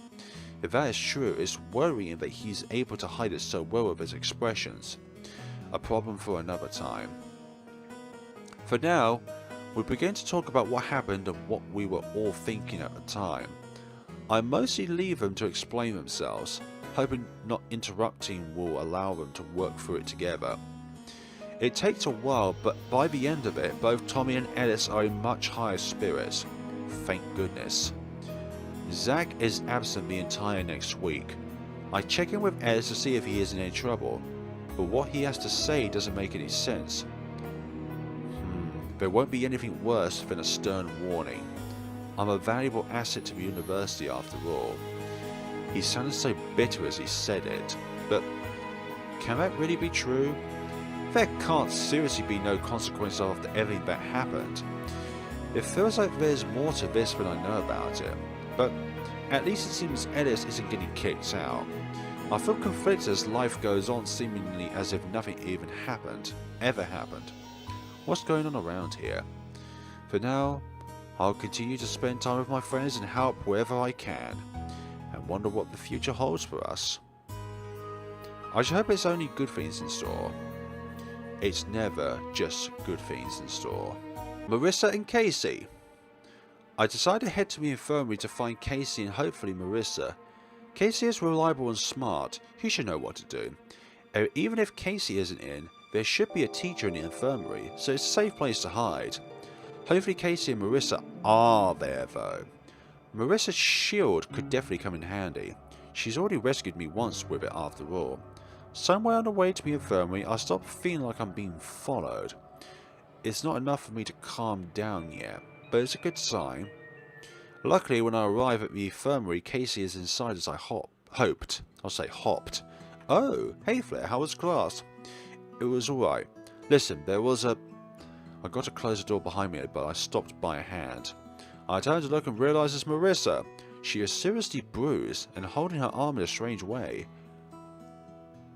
If that is true, it's worrying that he's able to hide it so well with his expressions. A problem for another time. For now, we begin to talk about what happened and what we were all thinking at the time. I mostly leave them to explain themselves, hoping not interrupting will allow them to work through it together. It takes a while, but by the end of it, both Tommy and Ellis are in much higher spirits. Thank goodness. Zach is absent the entire next week. I check in with Ellis to see if he is in any trouble, but what he has to say doesn't make any sense. There won't be anything worse than a stern warning. I'm a valuable asset to the university after all. He sounded so bitter as he said it, but can that really be true? There can't seriously be no consequences after everything that happened. It feels like there's more to this than I know about it, but at least it seems Ellis isn't getting kicked out. I feel conflicted as life goes on, seemingly as if nothing even ever happened. What's going on around here? For now, I'll continue to spend time with my friends and help wherever I can, and wonder what the future holds for us. I should hope it's only good things in store. It's never just good things in store. Marissa and Casey. I decided to head to the infirmary to find Casey and hopefully Marissa. Casey is reliable and smart. He should know what to do. Even if Casey isn't in, there should be a teacher in the infirmary, so it's a safe place to hide. Hopefully Casey and Marissa are there though. Marissa's shield could definitely come in handy. She's already rescued me once with it after all. Somewhere on the way to the infirmary, I stopped feeling like I'm being followed. It's not enough for me to calm down yet, but it's a good sign. Luckily, when I arrive at the infirmary, Casey is inside as I hoped. I'll say hopped. Oh, hey Flare, how was class? It was alright. Listen, I got to close the door behind me, but I stopped by a hand. I turned to look and realised it's Marissa. She is seriously bruised and holding her arm in a strange way.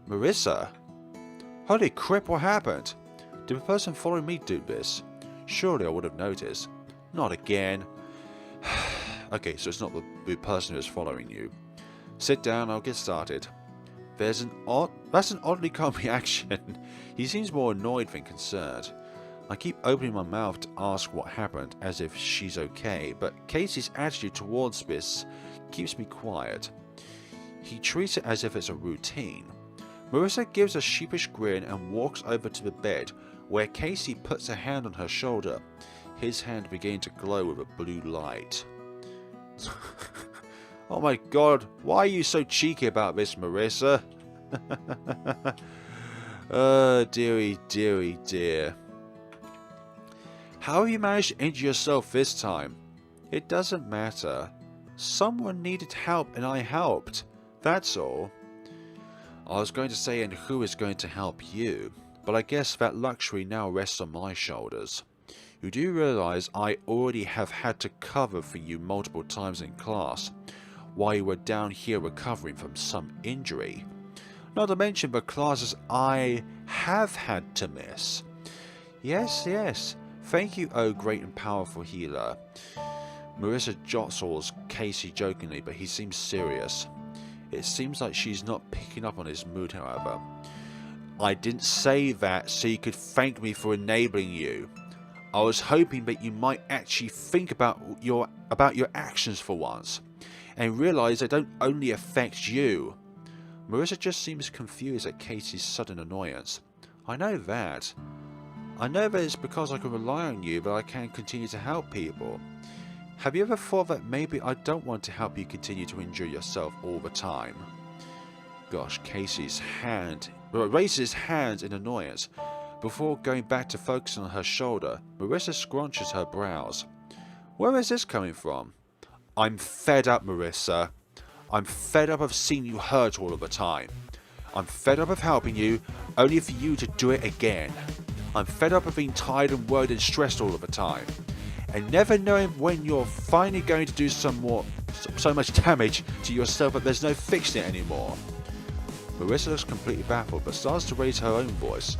Marissa? Holy crap, what happened? Did the person following me do this? Surely I would have noticed. Not again. Okay, so it's not the person who is following you. Sit down, I'll get started. That's an oddly calm reaction. He seems more annoyed than concerned. I keep opening my mouth to ask what happened, as if she's okay, but Casey's attitude towards this keeps me quiet. He treats it as if it's a routine. Marissa gives a sheepish grin and walks over to the bed, where Casey puts a hand on her shoulder, his hand beginning to glow with a blue light. Oh my god, why are you so cheeky about this, Marissa? Oh, dearie, dearie, dear. How have you managed to injure yourself this time? It doesn't matter. Someone needed help and I helped. That's all. I was going to say, and who is going to help you? But I guess that luxury now rests on my shoulders. You do realise I already have had to cover for you multiple times in class, while you were down here recovering from some injury. Not to mention the classes I have had to miss. Yes, yes. Thank you, oh great and powerful healer. Marissa jostles Casey jokingly, but he seems serious. It seems like she's not picking up on his mood, however. I didn't say that so you could thank me for enabling you. I was hoping that you might actually think about your actions for once, and realise they don't only affect you. Marissa just seems confused at Casey's sudden annoyance. I know that. I know that it's because I can rely on you that I can continue to help people. Have you ever thought that maybe I don't want to help you continue to injure yourself all the time? Gosh, Casey's hand raises his hands in annoyance. Before going back to focusing on her shoulder, Marissa scrunches her brows. Where is this coming from? I'm fed up, Marissa. I'm fed up of seeing you hurt all of the time. I'm fed up of helping you, only for you to do it again. I'm fed up of being tired and worried and stressed all of the time, and never knowing when you're finally going to do so much damage to yourself that there's no fixing it anymore. Marissa looks completely baffled, but starts to raise her own voice.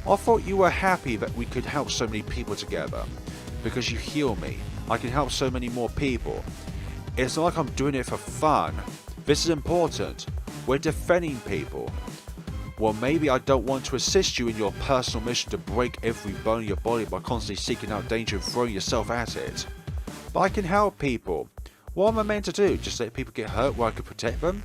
I thought you were happy that we could help so many people together. Because you heal me, I can help so many more people. It's not like I'm doing it for fun. This is important. We're defending people. Well, maybe I don't want to assist you in your personal mission to break every bone in your body by constantly seeking out danger and throwing yourself at it. But I can help people. What am I meant to do? Just let people get hurt where I can protect them?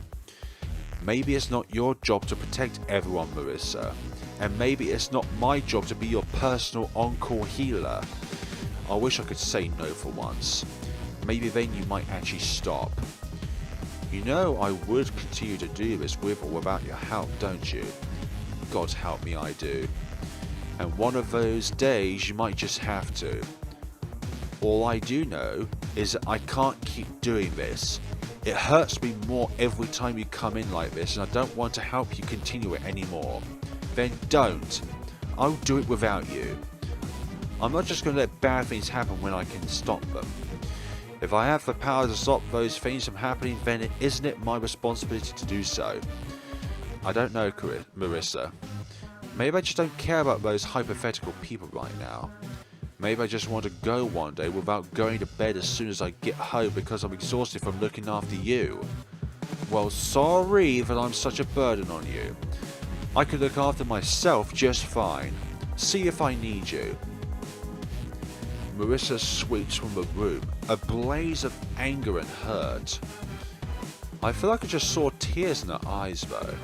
Maybe it's not your job to protect everyone, Marissa. and maybe it's not my job to be your personal on-call healer. I wish I could say no for once. Maybe then you might actually stop. You know I would continue to do this with or without your help, don't you? God help me, I do. And one of those days you might just have to. All I do know is that I can't keep doing this. It hurts me more every time you come in like this, and I don't want to help you continue it anymore. Then don't. I'll do it without you. I'm not just going to let bad things happen when I can stop them. If I have the power to stop those things from happening, then isn't it my responsibility to do so? I don't know, Marissa. Maybe I just don't care about those hypothetical people right now. Maybe I just want to go one day without going to bed as soon as I get home because I'm exhausted from looking after you. Well, sorry that I'm such a burden on you. I could look after myself just fine. See if I need you. Marissa sweeps from the room, a blaze of anger and hurt. I feel like I just saw tears in her eyes though.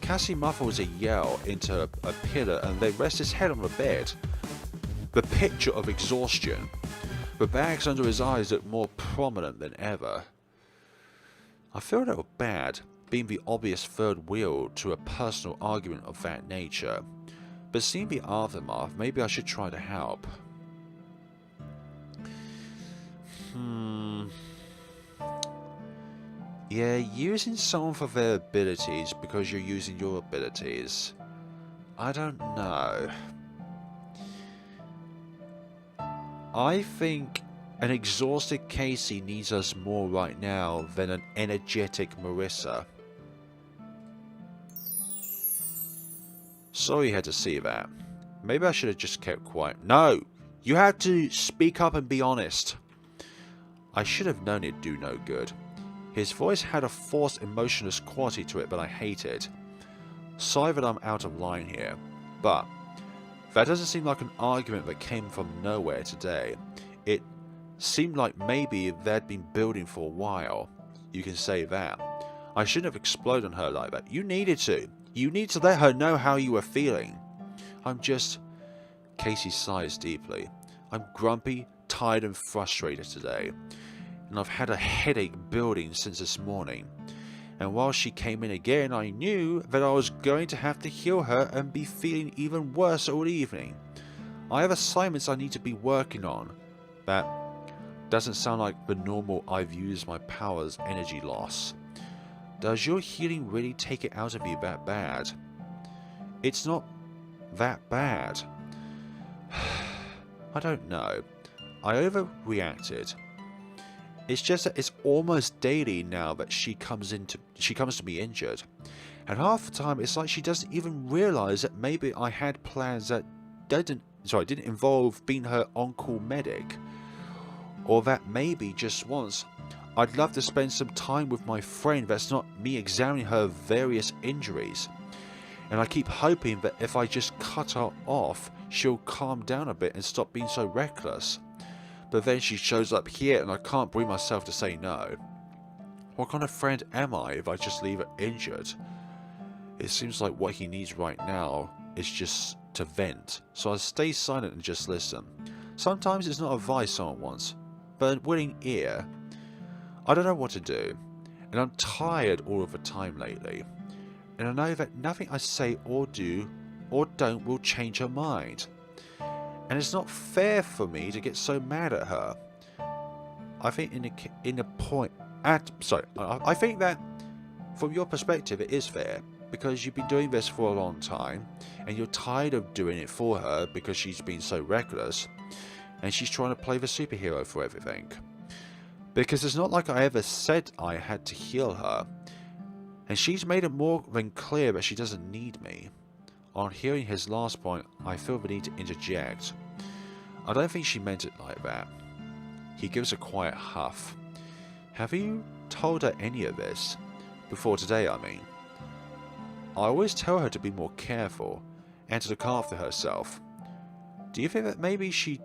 Cassie muffles a yell into a pillar and they rest his head on the bed. The picture of exhaustion. The bags under his eyes look more prominent than ever. I feel a little bad being the obvious third wheel to a personal argument of that nature, but seeing the aftermath, maybe I should try to help. Yeah, using someone for their abilities because you're using your abilities. I don't know. I think an exhausted Casey needs us more right now than an energetic Marissa. Sorry you had to see that. Maybe I should have just kept quiet. No! You have to speak up and be honest. I should have known it'd do no good. His voice had a forced emotionless quality to it that I hated. Sorry that I'm out of line here, but that doesn't seem like an argument that came from nowhere today. It seemed like maybe they'd been building for a while. You can say that. I shouldn't have exploded on her like that. You needed to. You need to let her know how you were feeling. I'm just... Casey sighs deeply. I'm grumpy, tired and frustrated today. And I've had a headache building since this morning. And while she came in again, I knew that I was going to have to heal her and be feeling even worse all evening. I have assignments I need to be working on. That doesn't sound like the normal I've used my powers energy loss. Does your healing really take it out of you that bad? It's not that bad. I don't know. I overreacted. It's just that it's almost daily now that she comes to be injured. And half the time it's like she doesn't even realise that maybe I had plans that didn't involve being her on-call medic. Or that maybe just once I'd love to spend some time with my friend that's not me examining her various injuries. And I keep hoping that if I just cut her off, she'll calm down a bit and stop being so reckless. But then she shows up here and I can't bring myself to say no. What kind of friend am I if I just leave her injured? It seems like what he needs right now is just to vent. So I stay silent and just listen. Sometimes it's not advice someone wants, but a willing ear. I don't know what to do. And I'm tired all of the time lately. And I know that nothing I say or do or don't will change her mind. And it's not fair for me to get so mad at her. I think I think that from your perspective it is fair, because you've been doing this for a long time and you're tired of doing it for her because she's been so reckless and she's trying to play the superhero for everything. Because it's not like I ever said I had to heal her, and she's made it more than clear that she doesn't need me. On hearing his last point, I feel the need to interject. I don't think she meant it like that. He gives a quiet huff. Have you told her any of this? Before today, I mean. I always tell her to be more careful and to look after herself. Do you think that maybe she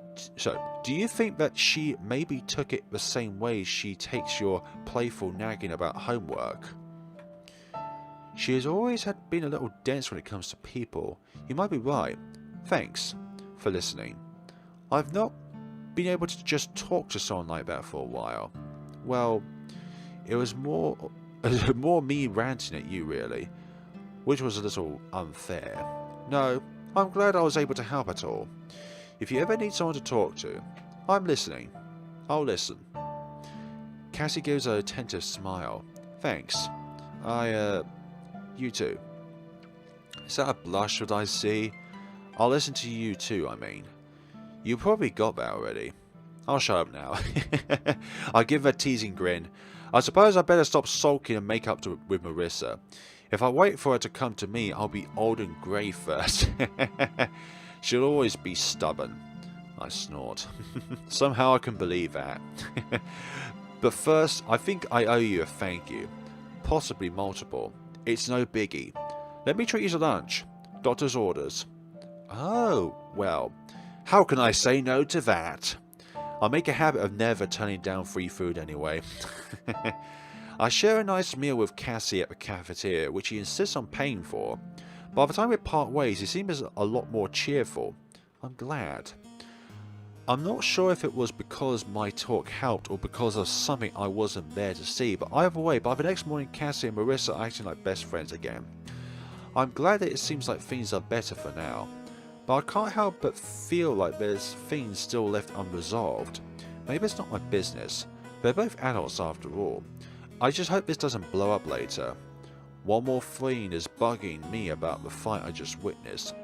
maybe took it the same way she takes your playful nagging about homework? She has always been a little dense when it comes to people. You might be right. Thanks for listening. I've not been able to just talk to someone like that for a while. Well, it was more me ranting at you, really, which was a little unfair. No, I'm glad I was able to help at all. If you ever need someone to talk to, I'm listening. I'll listen. Cassie gives her attentive smile. Thanks. You too. Is that a blush that I see? I'll listen to you too, I mean. You probably got that already. I'll shut up now. I give her a teasing grin. I suppose I better stop sulking and make up with Marissa. If I wait for her to come to me, I'll be old and grey first. She'll always be stubborn. I snort. Somehow I can believe that. But first, I think I owe you a thank you. Possibly multiple. It's no biggie. Let me treat you to lunch. Doctor's orders. Oh, well, how can I say no to that? I make a habit of never turning down free food anyway. I share a nice meal with Cassie at the cafeteria, which he insists on paying for. By the time we part ways, he seems a lot more cheerful. I'm glad. I'm not sure if it was because my talk helped or because of something I wasn't there to see, but either way, by the next morning Cassie and Marissa are acting like best friends again. I'm glad that it seems like things are better for now, but I can't help but feel like there's things still left unresolved. Maybe it's not my business. They're both adults after all. I just hope this doesn't blow up later. One more thing is bugging me about the fight I just witnessed.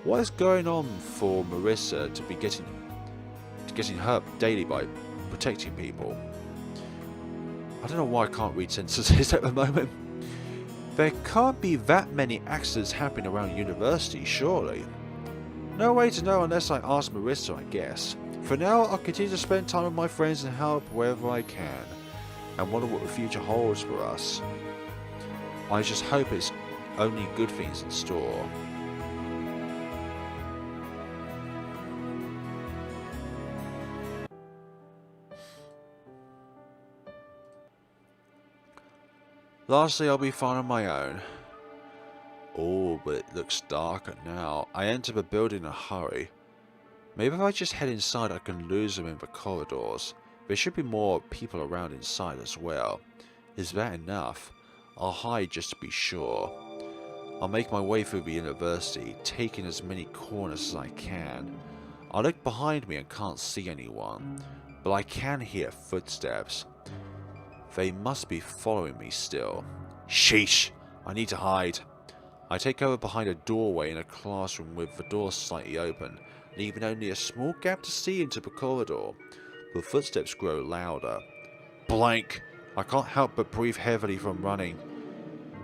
What is going on for Marissa to be getting hurt daily by protecting people? I don't know why I can't read sentences at the moment. There can't be that many accidents happening around university, surely. No way to know unless I ask Marissa, I guess. For now, I'll continue to spend time with my friends and help wherever I can, and wonder what the future holds for us. I just hope it's only good things in store. Lastly, I'll be fine on my own. Oh, but it looks darker now. I enter the building in a hurry. Maybe if I just head inside I can lose them in the corridors. There should be more people around inside as well. Is that enough? I'll hide just to be sure. I'll make my way through the university, taking as many corners as I can. I look behind me and can't see anyone, but I can hear footsteps. They must be following me still. Sheesh! I need to hide. I take cover behind a doorway in a classroom with the door slightly open, leaving only a small gap to see into the corridor. The footsteps grow louder. Blank! I can't help but breathe heavily from running.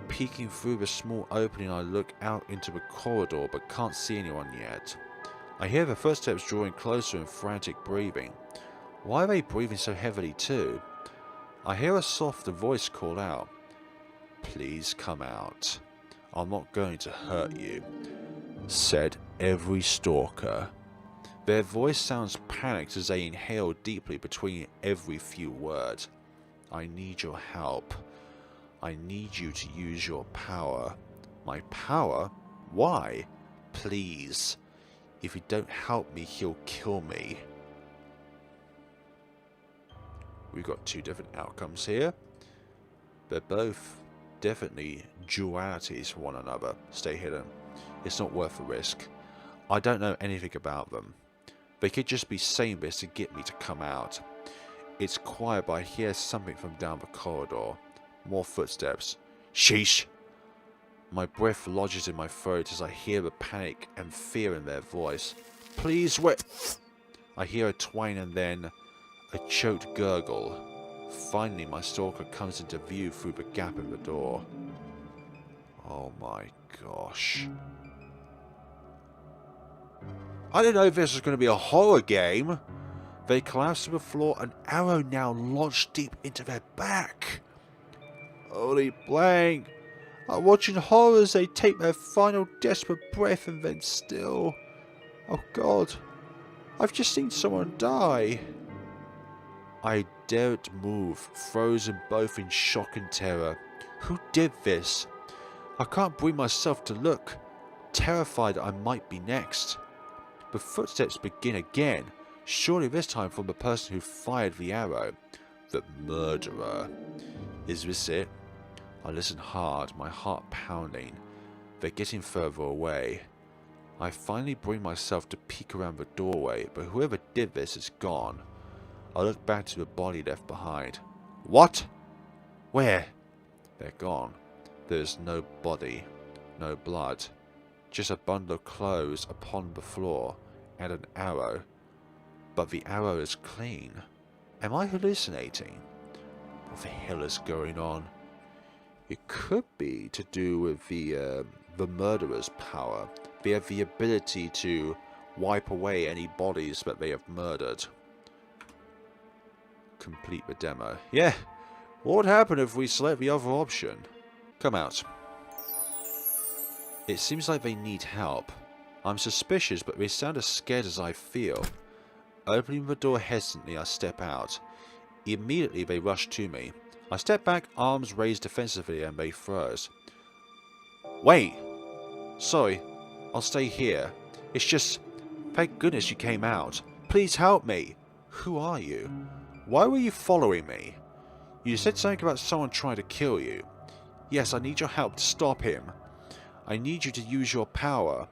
Peeking through the small opening, I look out into the corridor but can't see anyone yet. I hear the footsteps drawing closer and frantic breathing. Why are they breathing so heavily too? I hear a soft voice call out. Please come out. I'm not going to hurt you, said every stalker. Their voice sounds panicked as they inhale deeply between every few words. I need your help. I need you to use your power. My power? Why? Please. If you don't help me, he'll kill me. We've got two different outcomes here. They're both definitely dualities for one another. Stay hidden. It's not worth the risk. I don't know anything about them. They could just be saying this to get me to come out. It's quiet, but I hear something from down the corridor. More footsteps. Sheesh! My breath lodges in my throat as I hear the panic and fear in their voice. Please wait! I hear a twang and then a choked gurgle. Finally, my stalker comes into view through the gap in the door. Oh my gosh. I didn't know if this was going to be a horror game. They collapse to the floor, an arrow now lodged deep into their back. Holy blank. I'm watching horrors. They take their final desperate breath and then still. Oh God. I've just seen someone die. I daren't move, frozen both in shock and terror. Who did this? I can't bring myself to look, terrified I might be next. But footsteps begin again, surely this time from the person who fired the arrow. The murderer. Is this it? I listen hard, my heart pounding. They're getting further away. I finally bring myself to peek around the doorway, but whoever did this is gone. I look back to the body left behind. What? Where? They're gone. There's no body, no blood. Just a bundle of clothes upon the floor, and an arrow. But the arrow is clean. Am I hallucinating? What the hell is going on? It could be to do with the murderer's power. They have the ability to wipe away any bodies that they have murdered. Complete the demo. Yeah, what would happen if we select the other option? Come out. It seems like they need help. I'm suspicious, but they sound as scared as I feel. Opening the door hesitantly, I step out. Immediately they rush to me. I step back, arms raised defensively, and they froze. Wait! Sorry, I'll stay here. It's just, thank goodness you came out. Please help me. Who are you? Why were you following me? You said something about someone trying to kill you. Yes, I need your help to stop him. I need you to use your power.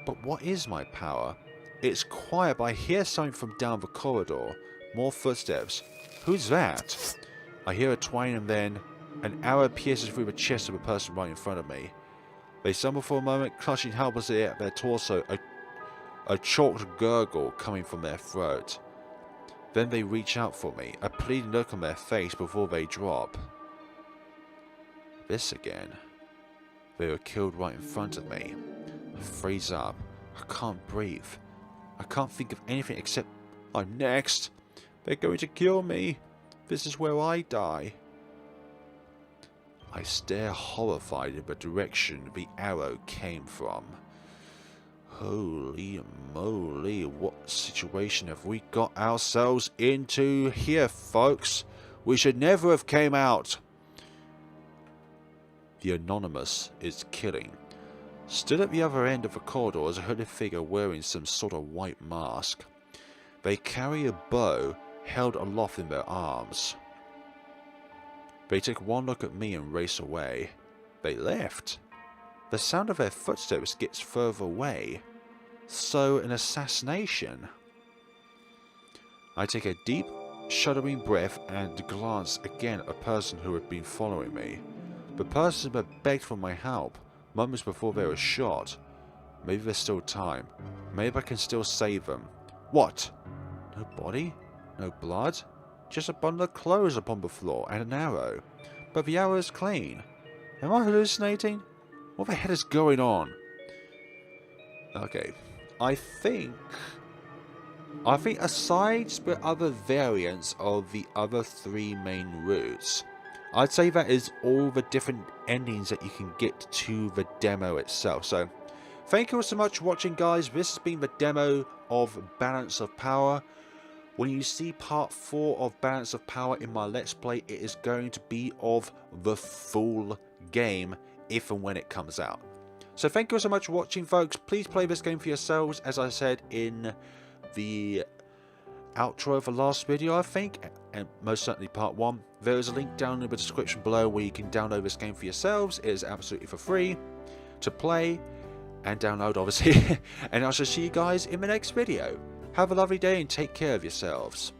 But what is my power? It's quiet, but I hear something from down the corridor. More footsteps. Who's that? I hear a twang, and then an arrow pierces through the chest of a person right in front of me. They stumble for a moment, clutching helplessly at their torso, a chalked gurgle coming from their throat. Then they reach out for me, a pleading look on their face before they drop. This again. They were killed right in front of me. I freeze up. I can't breathe. I can't think of anything except I'm next. They're going to kill me. This is where I die. I stare horrified in the direction the arrow came from. Holy moly, what situation have we got ourselves into here, folks? We should never have came out. The Anonymous is killing. Stood at the other end of the corridor is a hooded figure wearing some sort of white mask. They carry a bow held aloft in their arms. They take one look at me and race away. They left. The sound of their footsteps gets further away. So, an assassination. I take a deep, shuddering breath and glance again at the person who had been following me. The person had begged for my help moments before they were shot. Maybe there's still time. Maybe I can still save them. What? No body? No blood? Just a bundle of clothes upon the floor and an arrow. But the arrow is clean. Am I hallucinating? What the hell is going on? Okay. I think aside the other variants of the other three main routes, I'd say that is all the different endings that you can get to the demo itself. So, thank you all so much for watching, guys. This has been the demo of Balance of Power. When you see part 4 of Balance of Power in my Let's Play, it is going to be of the full game, if and when it comes out. So thank you all so much for watching, folks. Please play this game for yourselves, as I said in the outro of the last video, I think, and most certainly part 1. There is a link down in the description below where you can download this game for yourselves. It is absolutely for free to play and download, obviously. And I shall see you guys in the next video. Have a lovely day and take care of yourselves.